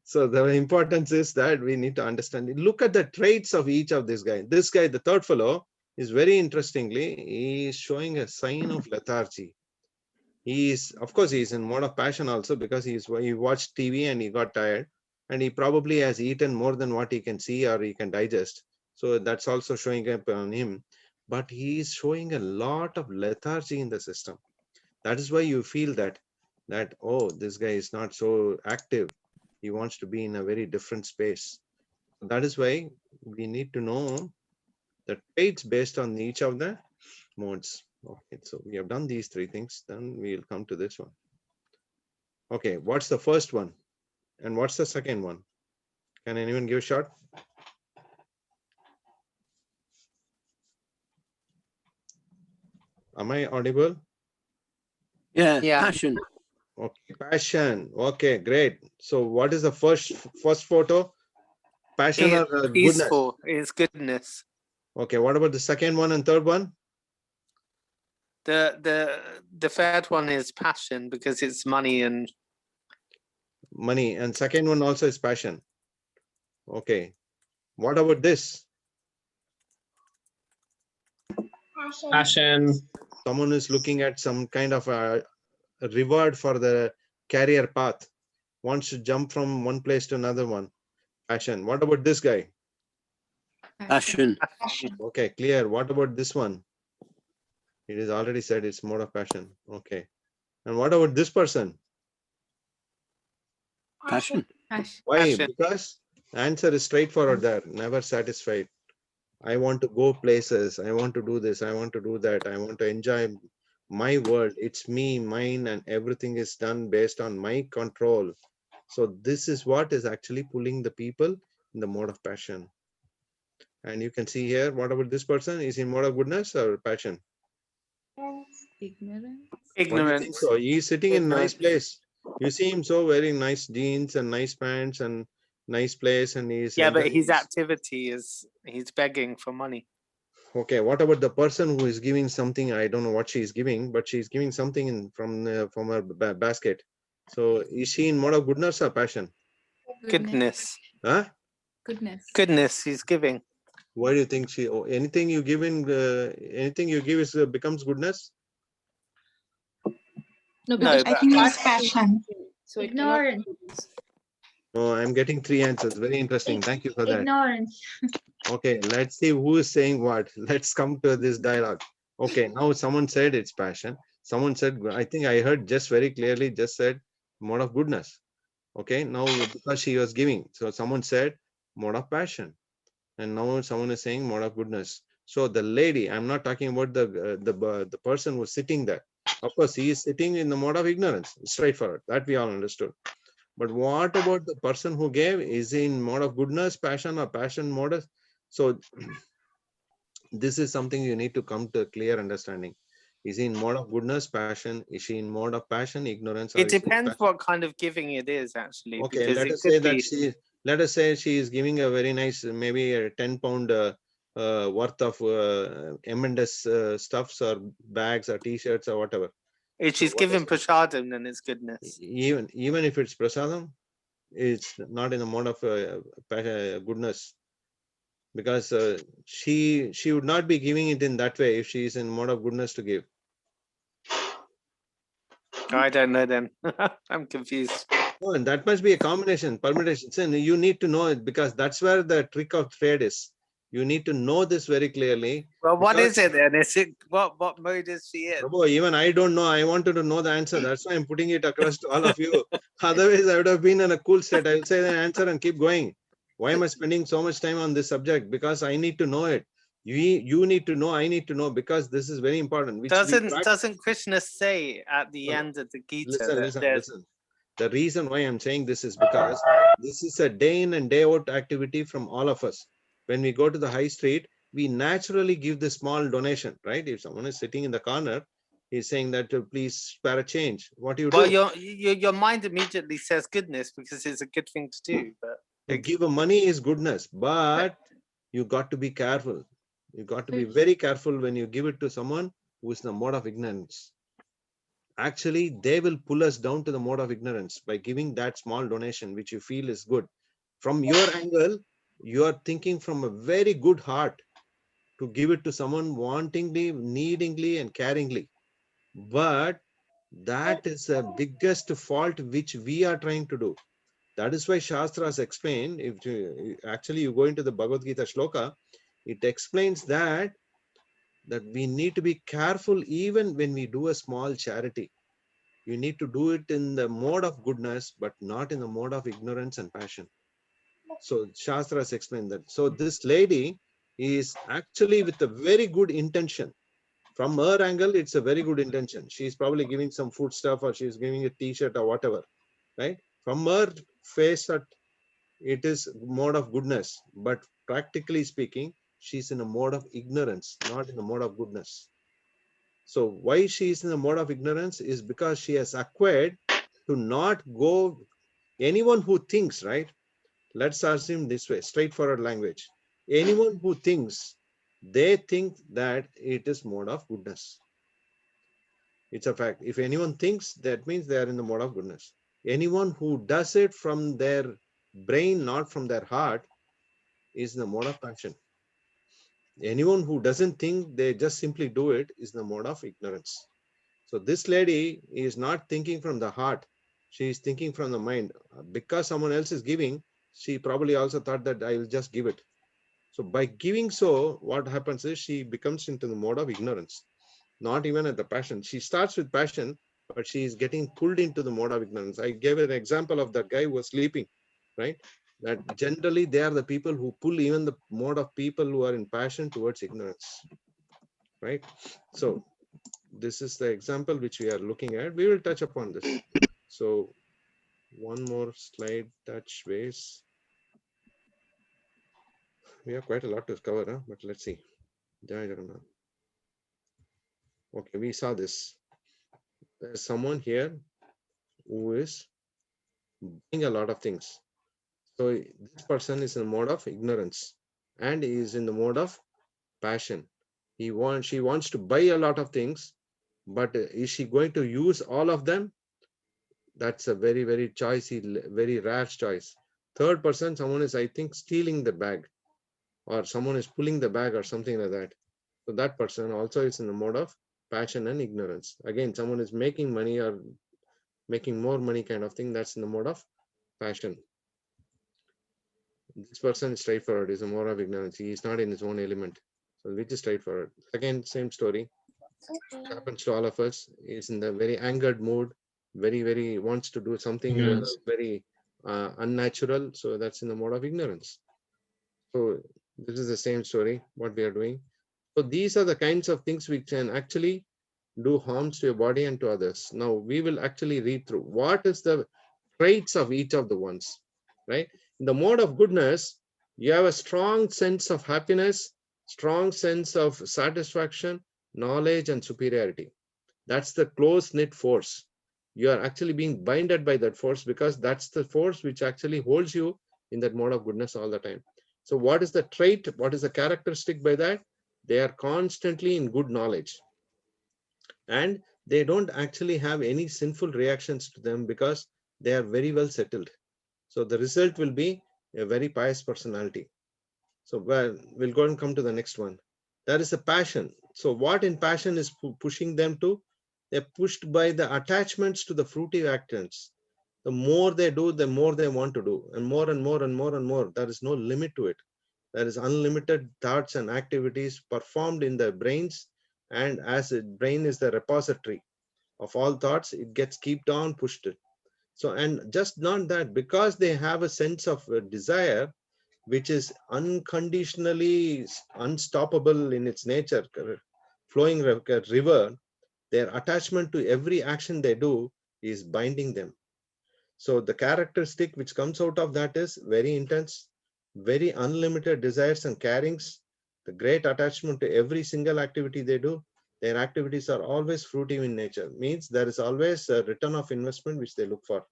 so the importance is that we need to understand it. Look at the traits of each of this guy. This guy, the third fellow, is very interestingly, he is showing a sign of lethargy. He is, of course, he is in mode of passion also because he watched TV and he got tired, and he probably has eaten more than what he can see or he can digest. So that's also showing up on him. But he is showing a lot of lethargy in the system. That is why you feel that oh, this guy is not so active. He wants to be in a very different space. That is why we need to know the traits based on each of the modes. Okay, so we have done these three things. Then we'll come to this one. Okay, what's the first one? And what's the second one? Can anyone give a shot? Am I audible? Yeah, Yeah. passion. Okay, passion. Okay, great. So what is the first photo? Passion or goodness? Peaceful. It's goodness. Okay, what about the second one and third one? The third one is passion because it's money and second one also is passion. Okay, what about this? Passion. Passion. Someone is looking at some kind of reward for the career path, wants to jump from one place to another one. Passion. What about this guy? Passion. Okay, clear. What about this one? It is already said it's mode of passion. Okay. And what about this person? Passion. Passion. Why? Passion. Because answer is straightforward there. Never satisfied. I want to go places. I want to do this. I want to do that. I want to enjoy my world. It's me, mine, and everything is done based on my control. So this is what is actually pulling the people in the mode of passion. And you can see here, what about this person? Is in mode of goodness or passion? Ignorance. What do you think Ignorance. so? He's sitting in a nice Ignorance. place. You see him so wearing nice jeans and nice pants and nice place, and he's Yeah, but enjoying his his- activity is he's begging for money. Okay, what about the person who is giving something? I don't know what she's giving, but she's giving something in from her basket. So is she in mode of goodness or passion? Goodness. Huh? Goodness. Goodness, he's giving. Why do you think she? Oh, anything you give in, anything you give is becomes goodness. No, No, because I but think it's passion. so it cannot be Ignorance. goodness. Oh, I'm getting 3 answers. Very interesting. Thank you for that. Ignorance. Okay, let's see who is saying what. Let's come to this dialogue. Okay, now someone said it's passion. Someone said, I think I heard just very clearly, just said mode of goodness. Okay, now because she was giving. So someone said mode of passion. And now someone is saying mode of goodness. So the lady, I'm not talking about the person who's sitting there. Of course, he is sitting in the mode of ignorance, straightforward. That we all understood. But what about the person who gave? Is he in mode of goodness, passion, or passion mode? So this is something you need to come to a clear understanding. Is he in mode of goodness, passion? Is she in mode of passion, ignorance? Or it is she depends passion? what kind of giving it is actually. Okay, Because let it us say could that be let us say she is giving a very nice, maybe a 10-pound worth of M&S stuffs or bags or t-shirts or whatever. if she's what given is- prasadam, then it's goodness. Even if it's prasadam, it's not in the mode of goodness, because she would not be giving it in that way if she is in mode of goodness to give. I don't know then. I'm confused. Oh, and that must be a combination, permutation. So you need to know it, because that's where the trick of trade is. You need to know this very clearly. Well, what because- is it then? Is it what mode is she in? Prabhu, even I don't know. I wanted to know the answer. That's why I'm putting it across to all of you. Otherwise, I would have been in a cool state. I'll say the answer and keep going. Why am I spending so much time on this subject? Because I need to know it. You need to know. I need to know, because this is very important. Which we Doesn't Krishna say at the No, no. end of the Gita listen, that listen. The reason why I'm saying this is because this is a day in and day out activity from all of us. When we go to the high street, we naturally give the small donation, right? If someone is sitting in the corner, he's saying that please spare a change. What do you well, do? your mind immediately says goodness because it's a good thing to do. But To give a money is goodness, but you got to be careful. You got to be very careful when you give it to someone who is in the mode of ignorance. Actually, they will pull us down to the mode of ignorance by giving that small donation, which you feel is good. From your angle, you are thinking from a very good heart to give it to someone wantingly, needingly, and caringly. But that is the biggest fault which we are trying to do. That is why Shastras explain, if you, actually you go into the Bhagavad Gita shloka, it explains that we need to be careful even when we do a small charity. You need to do it in the mode of goodness, but not in the mode of ignorance and passion. So Shastras explain that. So this lady is actually with a very good intention. From her angle, it's a very good intention. She's probably giving some food stuff, or she's giving a t-shirt or whatever, right? From her face, it is mode of goodness. But practically speaking, she's in a mode of ignorance, not in a mode of goodness. So why she is in the mode of ignorance is because she has acquired to not go. Anyone who thinks, right? Let's assume this way, straightforward language. Anyone who thinks, they think that it is mode of goodness. It's a fact. If anyone thinks, that means they are in the mode of goodness. Anyone who does it from their brain, not from their heart, is in the mode of passion. Anyone who doesn't think, they just simply do it, is in the mode of ignorance. So this lady is not thinking from the heart. She is thinking from the mind. Because someone else is giving, she probably also thought that I will just give it. So by giving so, what happens is she becomes into the mode of ignorance, not even at the passion. She starts with passion, but she is getting pulled into the mode of ignorance. I gave an example of that guy who was sleeping, right? That generally they are the people who pull even the mode of people who are in passion towards ignorance, right? So this is the example which we are looking at. We will touch upon this. So one more slide, touch base. We have quite a lot to cover, huh? But let's see. Jai Jagannath. Okay, we saw this. There's someone here who is doing a lot of things. So this person is in the mode of ignorance and is in the mode of passion. She wants to buy a lot of things, but is she going to use all of them? That's a very, very choicy, very rare choice. Third person, someone is, I think, stealing the bag, or someone is pulling the bag or something like that. So that person also is in the mode of passion and ignorance. Again, someone is making money or making more money kind of thing. That's in the mode of passion. This person is straightforward, is a mode of ignorance. He is not in his own element. So which is straightforward. Again, same story. It happens to all of us. Is in the very angered mood, very, very wants to do something very unnatural. So that's in the mode of ignorance. So this is the same story, what we are doing. So these are the kinds of things which can actually do harms to your body and to others. Now we will actually read through what is the traits of each of the ones, right? In the mode of goodness, you have a strong sense of happiness, strong sense of satisfaction, knowledge, and superiority. That's the close-knit force. You are actually being binded by that force because that's the force which actually holds you in that mode of goodness all the time. So what is the trait? What is the characteristic by that? They are constantly in good knowledge. And they don't actually have any sinful reactions to them because they are very well settled. So the result will be a very pious personality. So we'll go and come to the next one. That is a passion. So what in passion is pushing them to? They're pushed by the attachments to the fruitive actions. The more they do, the more they want to do, and more and more and more and more. There is no limit to it. There is unlimited thoughts and activities performed in the brains, and as the brain is the repository of all thoughts, it gets kept on pushed. So, and just not that, because they have a sense of desire, which is unconditionally unstoppable in its nature, flowing like a river, their attachment to every action they do is binding them. So the characteristic which comes out of that is very intense, very unlimited desires and carrings, the great attachment to every single activity they do. Their activities are always fruitive in nature, means there is always a return of investment which they look for.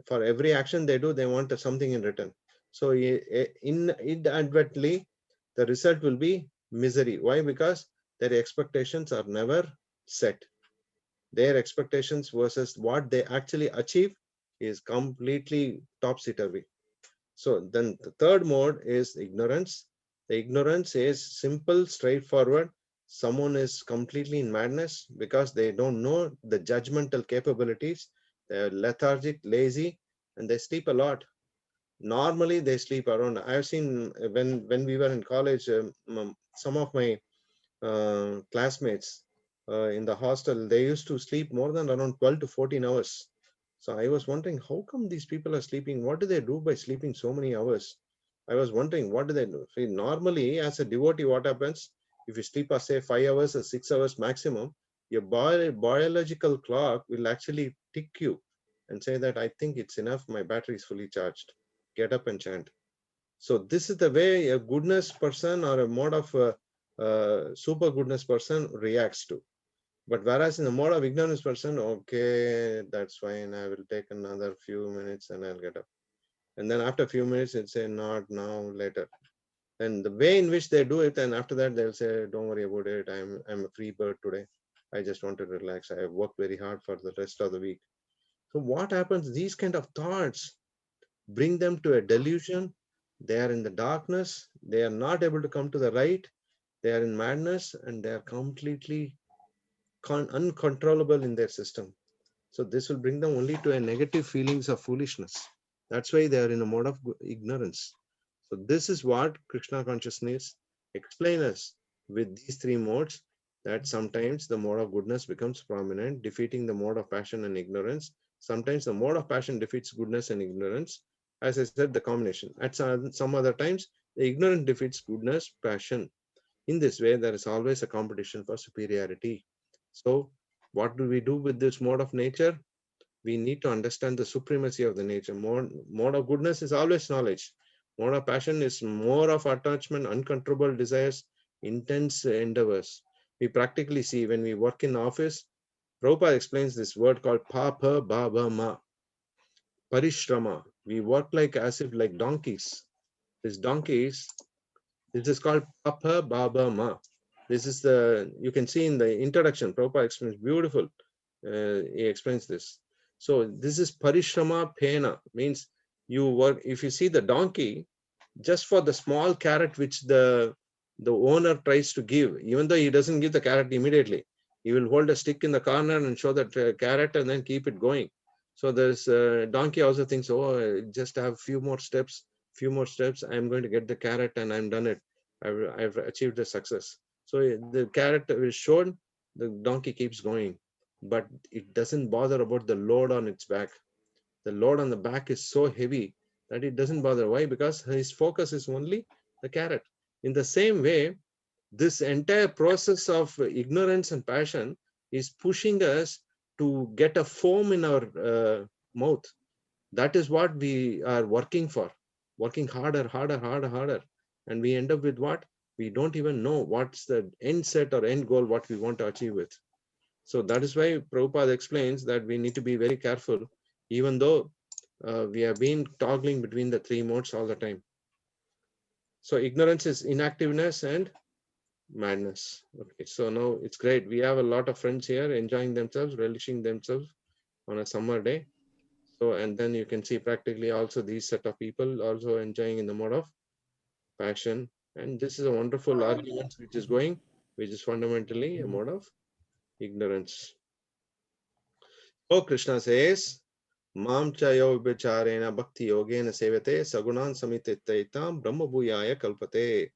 For every action they do, they want something in return. So inadvertently, the result will be misery. Why? Because their expectations are never set. Their expectations versus what they actually achieve is completely topsy-turvy. So then the third mode is ignorance. The ignorance is simple, straightforward. Someone is completely in madness because they don't know the judgmental capabilities. They're lethargic, lazy, and they sleep a lot. Normally they sleep around. I've seen when we were in college, some of my classmates in the hostel, they used to sleep more than around 12 to 14 hours. So I was wondering, how come these people are sleeping? What do they do by sleeping so many hours? I was wondering, what do they do? See, normally, as a devotee, what happens? If you sleep, say 5 hours or 6 hours maximum, your biological clock will actually tick you and say that I think it's enough. My battery is fully charged. Get up and chant. So this is the way a goodness person or a mode of super goodness person reacts to. But whereas in the mode of ignorance person, okay, that's fine. I will take another few minutes and I'll get up. And then after a few minutes, it's say not now, later. And the way in which they do it, and after that they'll say, don't worry about it. I'm a free bird today. I just want to relax. I have worked very hard for the rest of the week. So what happens? These kind of thoughts bring them to a delusion. They are in the darkness. They are not able to come to the right. They are in madness and they are completely uncontrollable in their system. So this will bring them only to a negative feelings of foolishness. That's why they are in a mode of ignorance. So this is what Krishna consciousness explains us with these three modes, that sometimes the mode of goodness becomes prominent, defeating the mode of passion and ignorance. Sometimes the mode of passion defeats goodness and ignorance. As I said, the combination. At some other times, the ignorant defeats goodness, passion. In this way, there is always a competition for superiority. So what do we do with this mode of nature? We need to understand the supremacy of the nature. Mode of goodness is always knowledge. Mode of passion is more of attachment, uncontrollable desires, intense endeavors. We practically see when we work in office, Prabhupada explains this word called papa baba ma, parishrama. We work like as if like donkeys. These donkeys, this is called papa baba ma. This is you can see in the introduction, Prabhupada explains beautiful. He explains this. So this is parishrama pena, means you work. If you see the donkey, just for the small carrot which the owner tries to give, even though he doesn't give the carrot immediately, he will hold a stick in the corner and show that carrot and then keep it going. So there's donkey also thinks, oh, just have few more steps, I'm going to get the carrot and I'm done it. I've achieved the success. So the carrot is shown, the donkey keeps going, but it doesn't bother about the load on its back. The load on the back is so heavy that it doesn't bother. Why? Because his focus is only the carrot. In the same way, this entire process of ignorance and passion is pushing us to get a foam in our mouth. That is what we are working for, working harder. And we end up with what? We don't even know what's the end set or end goal, what we want to achieve with. So that is why Prabhupada explains that we need to be very careful, even though we have been toggling between the three modes all the time. So ignorance is inactiveness and madness. Okay, so now it's great. We have a lot of friends here enjoying themselves, relishing themselves on a summer day. So, and then you can see practically also these set of people also enjoying in the mode of passion. And this is a wonderful argument which is going, which is fundamentally a mode of ignorance. So Krishna says, Mam chayo vibacharena bhakti yogena sevate sagunan samititaitam brahma bhuyaya kalpate.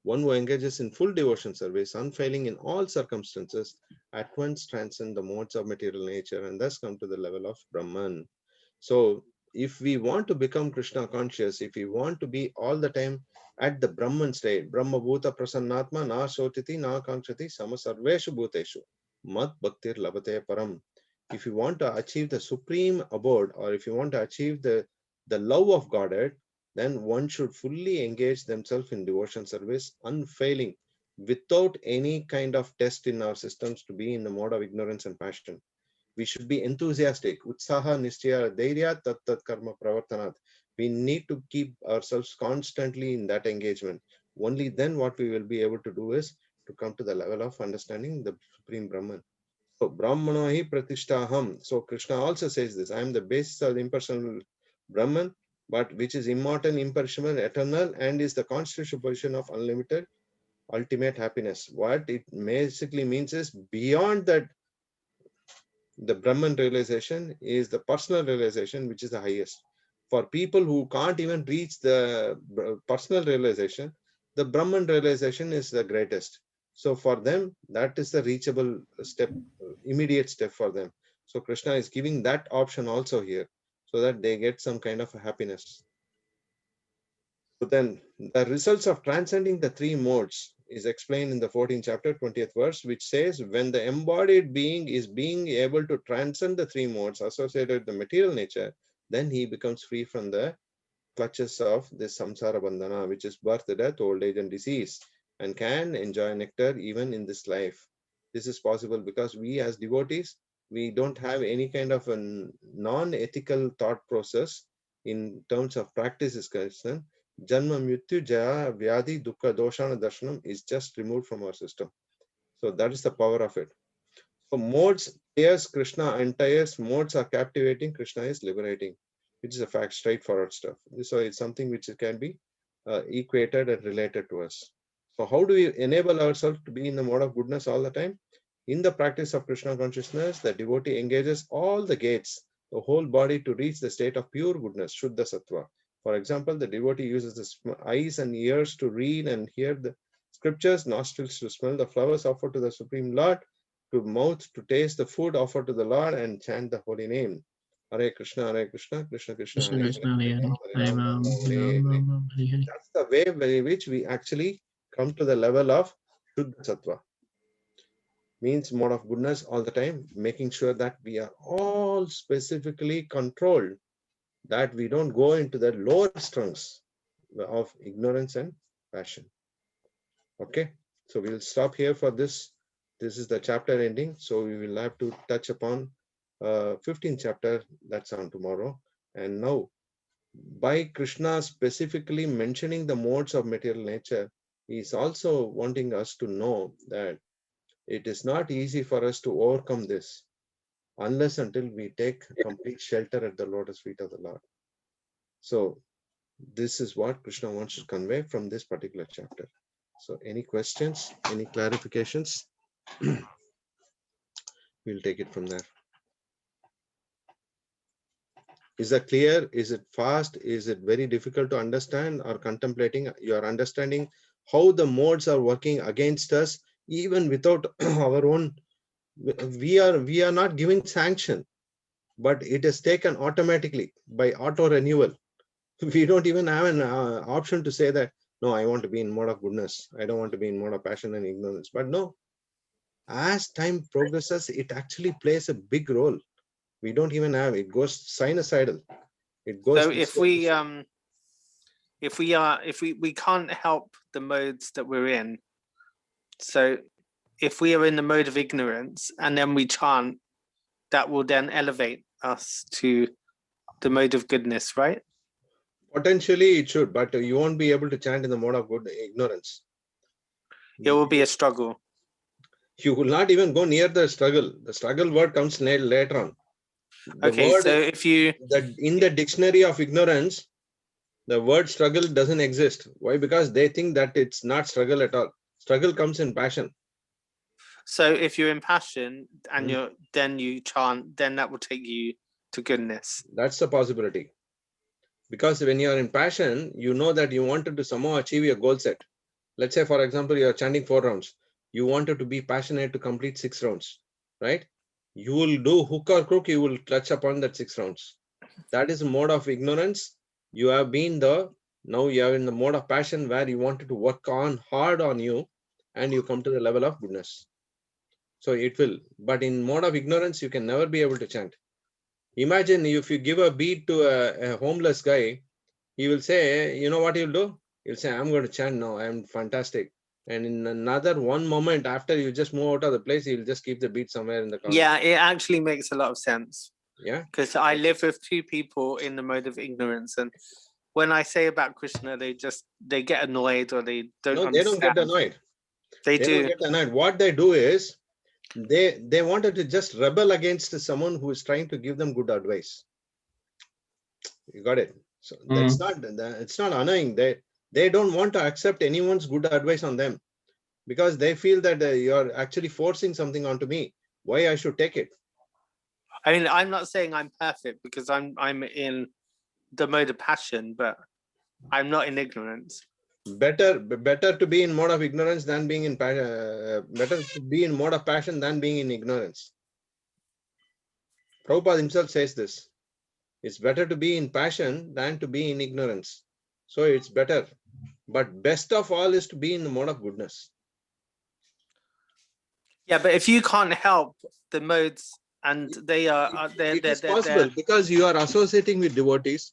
One who engages in full devotion service, unfailing in all circumstances, at once transcend the modes of material nature and thus come to the level of Brahman. So if we want to become Krishna conscious, if we want to be all the time at the Brahman state, Brahma Bhuta Prasannatma na sotiti na kankshati samasarveshu bhuteshu mat bhaktir labate param. If you want to achieve the supreme abode, or if you want to achieve the love of Godhead, then one should fully engage themselves in devotion service, unfailing, without any kind of test in our systems to be in the mode of ignorance and passion. We should be enthusiastic. Utsaha nischaya dhairya tat tat karma pravartanat. We need to keep ourselves constantly in that engagement. Only then what we will be able to do is to come to the level of understanding the Supreme Brahman. So Brahmano hi pratishtaham. So Krishna also says this. I am the basis of the impersonal Brahman, but which is immortal, imperishable, eternal, and is the constitutional position of unlimited, ultimate happiness. What it basically means is beyond that, the Brahman realization is the personal realization, which is the highest. For people who can't even reach the personal realization, the Brahman realization is the greatest. So for them, that is the reachable step, immediate step for them. So Krishna is giving that option also here, so that they get some kind of a happiness. So then the results of transcending the three modes is explained in the 14th chapter, 20th verse, which says, when the embodied being is being able to transcend the three modes associated with the material nature, then he becomes free from the clutches of this samsara bandhana, which is birth, death, old age, and disease, and can enjoy nectar even in this life. This is possible because we as devotees, we don't have any kind of a non-ethical thought process in terms of practice is concerned. Janma Mrityu Jaya Vyadhi Dukkha Doshana Darshanam is just removed from our system. So that is the power of it. So modes, yes, Krishna entires, modes are captivating, Krishna is liberating, which is a fact, straightforward stuff. So it's something which can be equated and related to us. So how do we enable ourselves to be in the mode of goodness all the time? In the practice of Krishna consciousness, the devotee engages all the gates, the whole body, to reach the state of pure goodness, Shuddha Sattva. For example, the devotee uses the eyes and ears to read and hear the scriptures, nostrils to smell the flowers offered to the Supreme Lord, to mouth to taste the food offered to the Lord, and chant the holy name. Hare Krishna, Krishna Krishna, Krishna Hare Krishna, Hare Hare, Hare, Hare Hare Ram, Ram Ram, Ram, Hare Ram Hare. Ram, Hare Hare. That's the way by which we actually come to the level of Shuddha Sattva. Means mode of goodness all the time, making sure that we are all specifically controlled, that we don't go into the lower strungs of ignorance and passion. Okay, so we'll stop here for this. This is the chapter ending, so we will have to touch upon 15th chapter. That's on tomorrow. And now, by Krishna specifically mentioning the modes of material nature, he is also wanting us to know that it is not easy for us to overcome this unless until we take complete shelter at the lotus feet of the Lord. So this is what Krishna wants to convey from this particular chapter. So any questions, any clarifications? We'll take it from there. Is that clear? Is it fast? Is it very difficult to understand, or contemplating? You are understanding how the modes are working against us, even without our own. We are not giving sanction, but it is taken automatically by auto renewal. We don't even have an option to say that, no, I want to be in mode of goodness. I don't want to be in mode of passion and ignorance. But no, as time progresses, it actually plays a big role. We don't even have, it goes sinusoidal. It goes. So if we can't help the modes that we're in, so if we are in the mode of ignorance and then we chant, that will then elevate us to the mode of goodness, right? Potentially it should, but you won't be able to chant in the mode of good ignorance. It will be a struggle. You will not even go near the struggle. The struggle word comes later on. The Okay, word, so if you in the dictionary of ignorance, the word struggle doesn't exist. Why? Because they think that it's not struggle at all. Struggle comes in passion. So if you're in passion and then you chant, then that will take you to goodness. That's a possibility. Because when you are in passion, you know that you wanted to somehow achieve your goal set. Let's say, for example, you are chanting 4 rounds. You wanted to be passionate to complete 6 rounds, right? You will do hook or crook, you will touch upon that 6 rounds. That is a mode of ignorance. You have been now you are in the mode of passion where you wanted to work hard on you, and you come to the level of goodness. So it will, but in mode of ignorance, you can never be able to chant. Imagine if you give a bead to a homeless guy, he will say, you know what he'll do? He'll say, I'm going to chant now, I'm fantastic. And in another one moment, after you just move out of the place, he'll just keep the beat somewhere in the corner. Yeah, it actually makes a lot of sense. Yeah. Because I live with 2 people in the mode of ignorance, and when I say about Krishna, they get annoyed, or they don't understand. They don't get annoyed. They do. Don't get annoyed. What they do is they wanted to just rebel against someone who is trying to give them good advice. You got it? So that's not, it's not annoying. They don't want to accept anyone's good advice on them, because they feel that you're actually forcing something onto me. Why I should take it? I mean, I'm not saying I'm perfect, because I'm in the mode of passion, but I'm not in ignorance. Better to be in mode of ignorance than being in better to be in mode of passion than being in ignorance. Prabhupada himself says this. It's better to be in passion than to be in ignorance. So it's better. But best of all is to be in the mode of goodness. Yeah, but if you can't help the modes, and it is possible, because you are associating with devotees,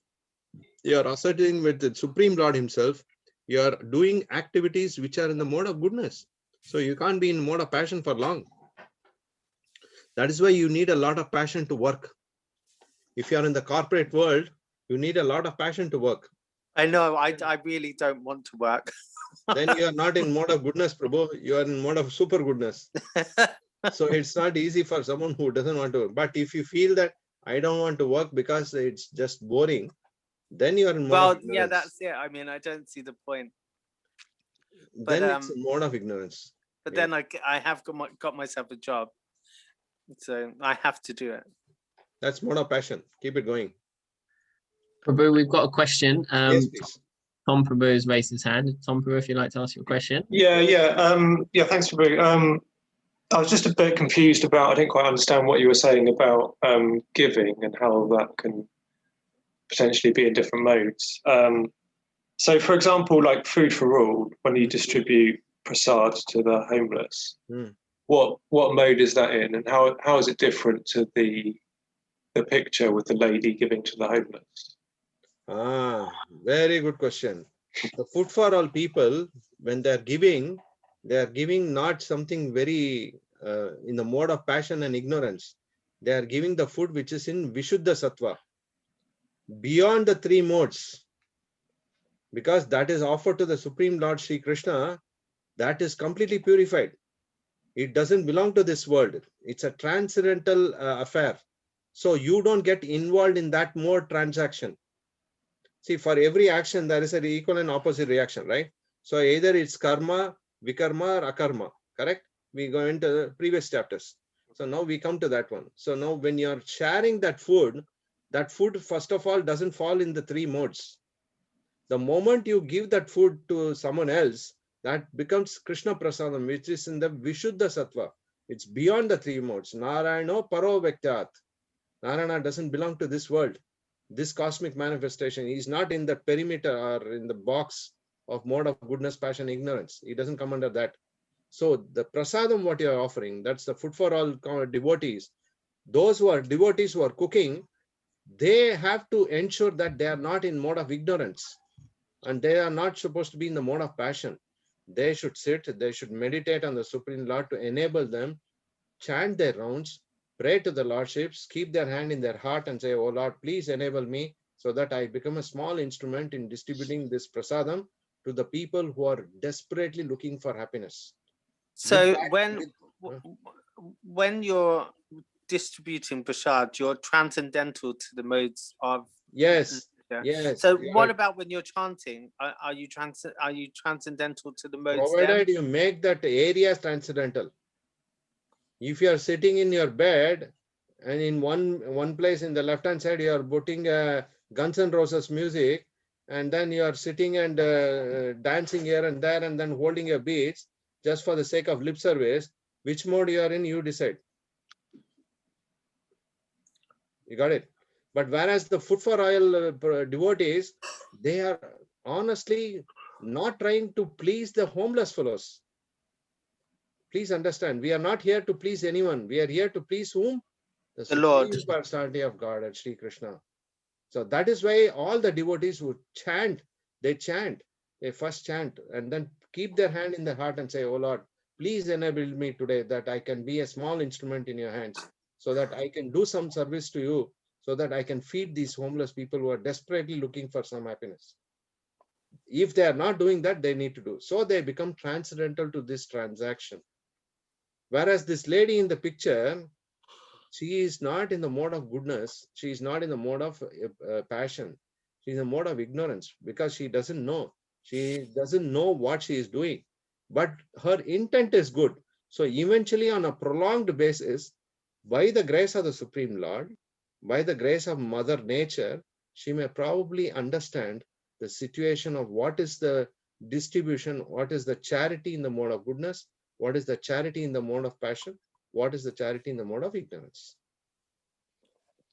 you are associating with the Supreme Lord himself, you are doing activities which are in the mode of goodness. So you can't be in mode of passion for long. That is why you need a lot of passion to work. If you are in the corporate world, you need a lot of passion to work. I know, I really don't want to work. Then you are not in mode of goodness, Prabhu. You are in mode of super goodness. So it's not easy for someone who doesn't want to. But if you feel that I don't want to work because it's just boring, then you are in mode of ignorance. Yeah, that's it. I mean, I don't see the point. Then it's a mode of ignorance. but Yeah. then I have got myself a job, so I have to do it. That's mode of passion. Keep it going. Prabhu, we've got a question. Yes, please. Tom Prabhu has raised his hand. Tom Prabhu, if you'd like to ask your question. Yeah, thanks for I was just a bit confused about, I didn't quite understand what you were saying about giving and how that can potentially be in different modes. So for example, like Food for All, when you distribute prasad to the homeless, what mode is that in, and how is it different to the picture with the lady giving to the homeless? Very good question. The Food for All people, when they are giving not something very in the mode of passion and ignorance. They are giving the food which is in Vishuddha Sattva, beyond the three modes, because that is offered to the Supreme Lord Sri Krishna. That is completely purified. It doesn't belong to this world. It's a transcendental affair. So you don't get involved in that mode transaction. See, for every action, there is an equal and opposite reaction, right? So either it's karma, vikarma, or akarma, correct? We go into the previous chapters. So now we come to that one. So now when you're sharing that food, first of all doesn't fall in the three modes. The moment you give that food to someone else, that becomes Krishna Prasadam, which is in the Vishuddha Sattva. It's beyond the three modes. Narayano Paro Vektyat. Narayana doesn't belong to this world, this cosmic manifestation. He's not in the perimeter or in the box of mode of goodness, passion, ignorance. He doesn't come under that. So the prasadam, what you're offering, that's the food for all devotees. Those who are devotees who are cooking, they have to ensure that they are not in mode of ignorance, and they are not supposed to be in the mode of passion. They should sit, they should meditate on the Supreme Lord to enable them, chant their rounds, pray to the Lordships, keep their hand in their heart and say, oh Lord, please enable me so that I become a small instrument in distributing this prasadam to the people who are desperately looking for happiness. So when you're distributing prasad, you're transcendental to the modes of. Yes. Yes. So what about when you're chanting? Are you transcendental to the modes? Provided you make that area transcendental. If you are sitting in your bed and in one place in the left hand side you are putting Guns N' Roses music, and then you are sitting and dancing here and there and then holding your beats just for the sake of lip service, which mode you are in, you decide. You got it? But whereas the Food for All devotees, they are honestly not trying to please the homeless fellows. Please understand, we are not here to please anyone. We are here to please whom? The Lord. Supreme Personality of God at Sri Krishna. So that is why all the devotees who chant, they first chant and then keep their hand in the heart and say, oh Lord, please enable me today that I can be a small instrument in your hands so that I can do some service to you, so that I can feed these homeless people who are desperately looking for some happiness. If they are not doing that, they need to do. So they become transcendental to this transaction. Whereas this lady in the picture, she is not in the mode of goodness. She is not in the mode of passion. She is in the mode of ignorance because she doesn't know. She doesn't know what she is doing, but her intent is good. So eventually, on a prolonged basis, by the grace of the Supreme Lord, by the grace of Mother Nature, she may probably understand the situation of what is the distribution, what is the charity in the mode of goodness, what is the charity in the mode of passion, what is the charity in the mode of ignorance.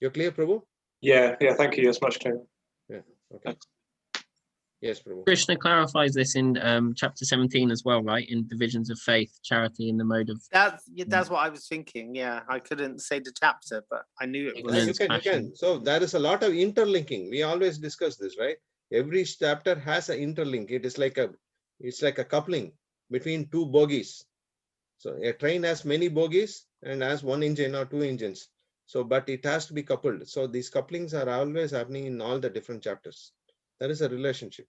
You're clear, Prabhu? Yeah, thank you. That's much clearer. Yeah, okay. Yes, Prabhu. Krishna clarifies this in chapter 17 as well, right? In divisions of faith, charity, and the mode of. That's what I was thinking. Yeah, I couldn't say the chapter, but I knew it was. You can. So there is a lot of interlinking. We always discuss this, right? Every chapter has an interlink. It's like a coupling between two bogies. So a train has many bogies and has one engine or two engines. So, but it has to be coupled. So these couplings are always happening in all the different chapters. There is a relationship.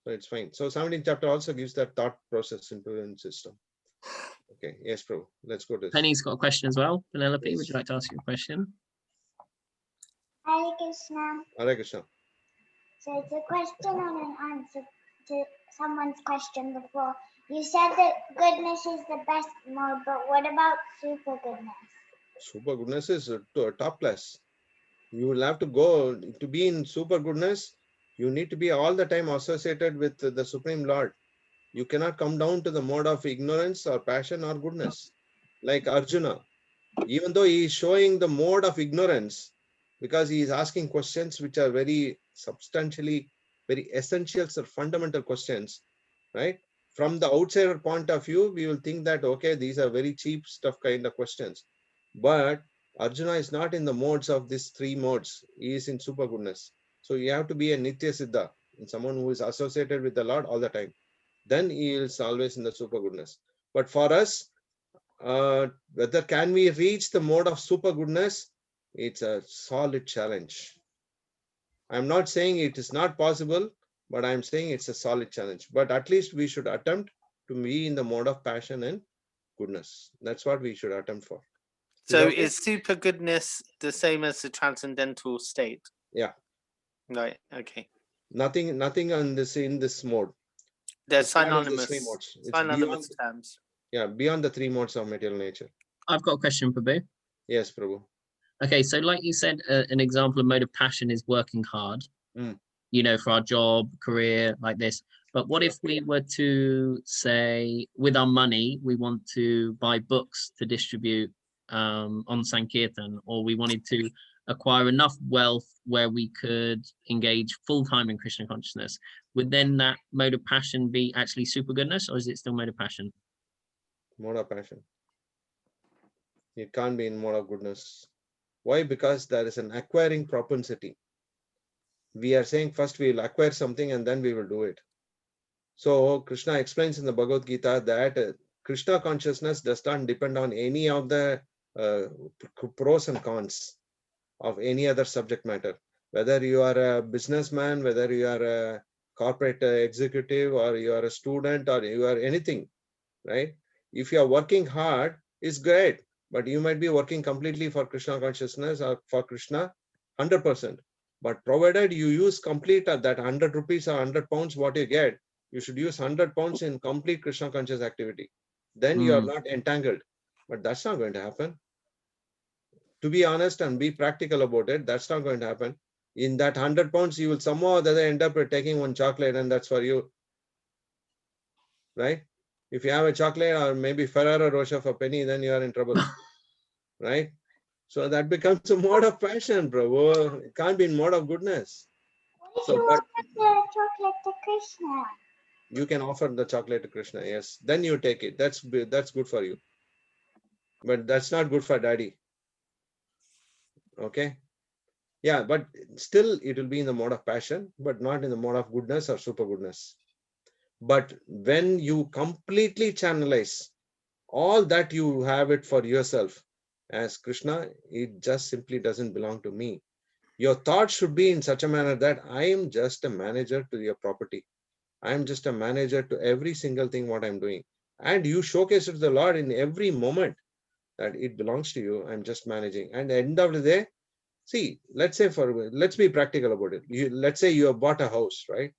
So it's fine. So 17th chapter also gives that thought process into the system. Okay. Yes, Prabhu. Let's go to this. Penny's got a question as well. Penelope, Yes. would you like to ask your question? Hare Krishna. Hare Krishna. So it's a question and an answer to someone's question before. You said that goodness is the best mode, but what about super goodness? Super goodness is top class. You will have to go to be in super goodness. You need to be all the time associated with the Supreme Lord. You cannot come down to the mode of ignorance or passion or goodness. Like Arjuna, even though he is showing the mode of ignorance, because he is asking questions which are very substantially, very essential or fundamental questions, right? From the outsider point of view, we will think that, okay, these are very cheap stuff kind of questions. But Arjuna is not in the modes of these three modes. He is in super goodness. So you have to be a Nitya Siddha, someone who is associated with the Lord all the time. Then he is always in the super goodness. But for us, whether can we reach the mode of super goodness, it's a solid challenge. I'm not saying it is not possible, but I'm saying it's a solid challenge. But at least we should attempt to be in the mode of passion and goodness. That's what we should attempt for. So okay? is super goodness the same as the transcendental state? Yeah. Right. Okay. Nothing on this in this mode. They're It's not in the three synonymous. modes. It's Synonymous beyond, terms. yeah, beyond the three modes of material nature. I've got a question, Prabhu. Yes, Prabhu. Okay, so like you said, an example of mode of passion is working hard, you know, for our job, career, like this. But what if we were to say, with our money, we want to buy books to distribute on Sankirtan, or we wanted to acquire enough wealth where we could engage full-time in Krishna consciousness? Would then that mode of passion be actually super goodness, or is it still mode of passion? Mode of passion. It can't be in mode of goodness. Why? Because there is an acquiring propensity. We are saying first we will acquire something and then we will do it. So Krishna explains in the Bhagavad Gita that Krishna consciousness does not depend on any of the pros and cons of any other subject matter. Whether you are a businessman, whether you are a corporate executive, or you are a student, or you are anything, right? If you are working hard, it's great, but you might be working completely for Krishna consciousness or for Krishna 100%. But provided you use complete that 100 rupees or 100 pounds, what you get, you should use 100 pounds in complete Krishna conscious activity. Then you are not entangled. But that's not going to happen. To be honest and be practical about it, that's not going to happen. In that 100 pounds, you will somehow or the other end up taking one chocolate, and that's for you, right? If you have a chocolate or maybe Ferrero Rocher for penny, then you are in trouble, right? So that becomes a mode of passion, bro. It can't be in mode of goodness. What if So, you but offer the chocolate to Krishna? you can offer the chocolate to Krishna, yes. Then you take it. That's good for you. But that's not good for daddy. Okay? Yeah, but still it will be in the mode of passion, but not in the mode of goodness or super goodness. But when you completely channelize all that, you have it for yourself as Krishna, it just simply doesn't belong to me. Your thoughts should be in such a manner that I am just a manager to your property. I am just a manager to every single thing what I'm doing. And you showcase it to the Lord in every moment that it belongs to you. I'm just managing. And at the end of the day, see, let's be practical about it. Let's say you have bought a house, right?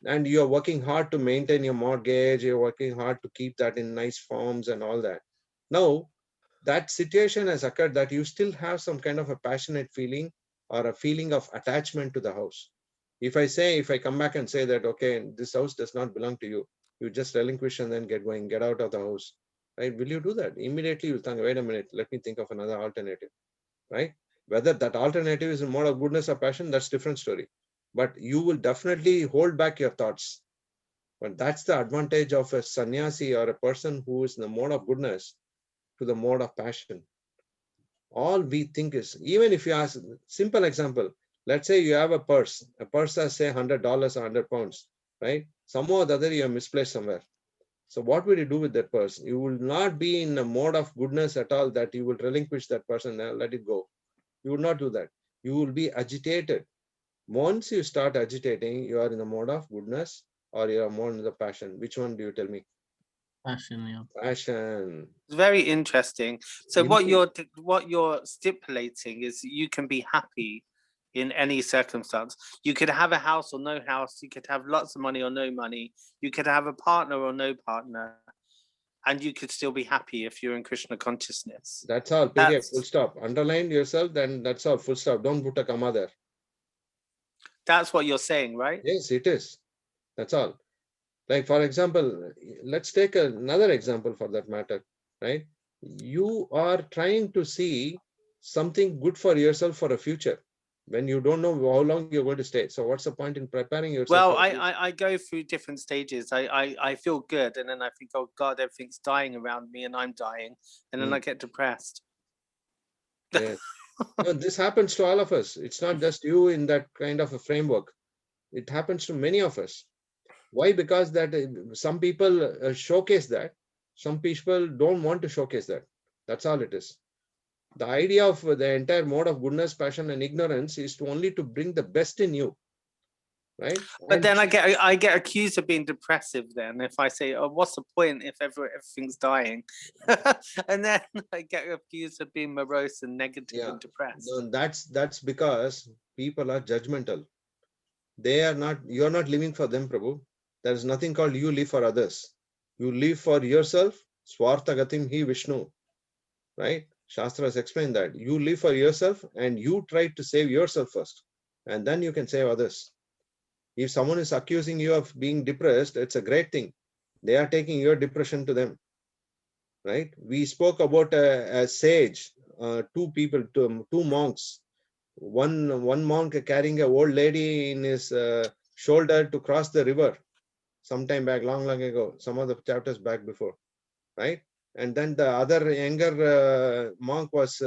And you're working hard to maintain your mortgage, you're working hard to keep that in nice forms and all that. Now, that situation has occurred that you still have some kind of a passionate feeling or a feeling of attachment to the house. If I come back and say that, okay, this house does not belong to you, you just relinquish and then get out of the house, right? Will you do that? Immediately you'll think, wait a minute, let me think of another alternative, right? Whether that alternative is in mode of goodness or passion, that's different story. But you will definitely hold back your thoughts. But that's the advantage of a sannyasi or a person who is in the mode of goodness to the mode of passion. All we think is, even if you ask, simple example, let's say you have a purse has say $100 or 100 pounds, right? Somehow or the other you are misplaced somewhere. So what will you do with that purse? You will not be in a mode of goodness at all that you will relinquish that person and let it go. You will not do that. You will be agitated. Once you start agitating, you are in the mode of goodness or you are more in the passion. Which one do you tell me? Passion, yeah. Passion. It's very interesting. So what you're stipulating is you can be happy in any circumstance. You could have a house or no house. You could have lots of money or no money. You could have a partner or no partner. and you could still be happy if you're in Krishna consciousness. That's all, period, That's- full stop. Underline yourself, then that's all, full stop. Don't put a comma there. That's what you're saying, right? Yes, it is. That's all. Like, for example, let's take another example for that matter, right? You are trying to see something good for yourself for a future when you don't know how long you're going to stay. So what's the point in preparing yourself? Well, for a future? I go through different stages. I feel good, and then I think, oh God, everything's dying around me, and I'm dying, and then I get depressed. Yes. No, this happens to all of us. It's not just you in that kind of a framework. It happens to many of us. Why? Because that some people showcase that. Some people don't want to showcase that. That's all it is. The idea of the entire mode of goodness, passion, and ignorance is to only to bring the best in you, right? But then I get accused of being depressive. Then if I say, oh, what's the point if everything's dying? And then I get accused of being morose and negative and depressed. No, that's because people are judgmental. They are not. You're not living for them, Prabhu. There is nothing called you live for others. You live for yourself. Swarthagatim hi Vishnu, right? Shastras explain that you live for yourself and you try to save yourself first, and then you can save others. If someone is accusing you of being depressed, it's a great thing. They are taking your depression to them, right? We spoke about a sage, two monks. One monk carrying an old lady in his shoulder to cross the river sometime back, long ago, some of the chapters back before, right? And then the other younger monk was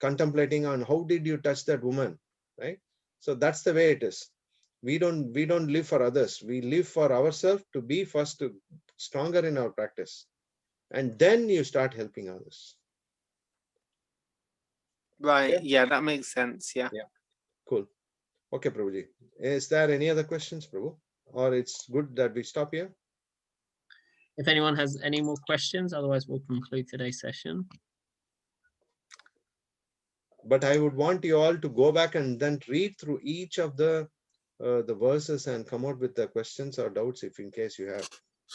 contemplating on how did you touch that woman, right? So that's the way it is. We don't live for others. We live for ourselves to be first stronger in our practice, and then you start helping others. Right. Yeah, that makes sense. Yeah. Cool. Okay, Prabhuji. Is there any other questions, Prabhu? Or it's good that we stop here? If anyone has any more questions, otherwise we'll conclude today's session. But I would want you all to go back and then read through each of the verses and come out with the questions or doubts if in case you have.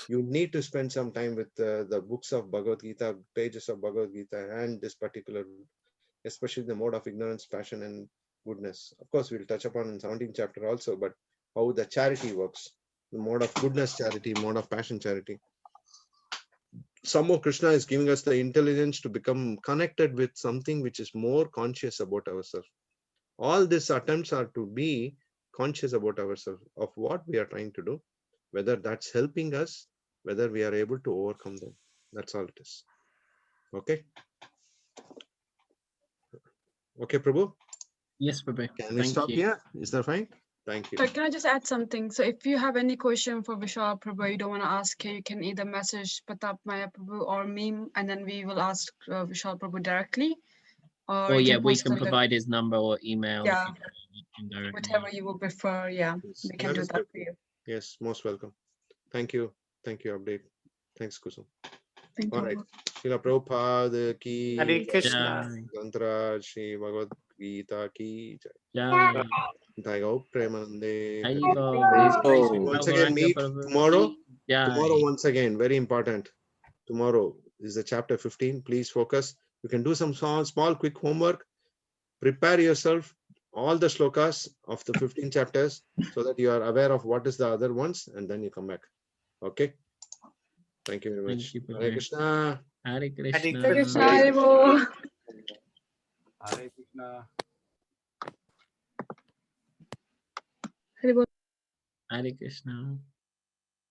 You need to spend some time with the books of Bhagavad Gita, pages of Bhagavad Gita, and this particular, especially the mode of ignorance, passion, and goodness. Of course, we'll touch upon in 17th chapter also, but how the charity works, the mode of goodness charity, mode of passion charity. Somehow Krishna is giving us the intelligence to become connected with something which is more conscious about ourselves. All these attempts are to be conscious about ourselves, of what we are trying to do, whether that's helping us, whether we are able to overcome them. That's all it is. Okay. Okay, Prabhu. Yes, Prabhu. Can we stop here? Is that fine? Thank you. So can I just add something? So if you have any question for Vishal Prabhu, you don't want to ask, you can either message Pratap Maya Prabhu or me, and then we will ask Vishal Prabhu directly. Or you yeah, we post can on the- provide his number or email. Yeah, indirectly. whatever you would prefer. Yeah, Yes, we can that do is that good. for you. Yes, most welcome. Thank you. Thank you, update. Thanks, Kusum. Thank All you. right. Srila Prabhupada ki Hare jai. Krishna. Tantra Shri Bhagavad Gita ki jai. Yeah. Thaigo Premanande. Once Once again, meet tomorrow. Tomorrow, once again, very important. Tomorrow is the chapter 15. Please focus. You can do some small quick homework. Prepare yourself, all the shlokas of the 15 chapters, so that you are aware of what is the other ones, and then you come back. Okay. Thank you very much. Hare Krishna. Hare Krishna. Hare Krishna. Hare Krishna. Hare Krishna. Hare Krishna. Hare Krishna.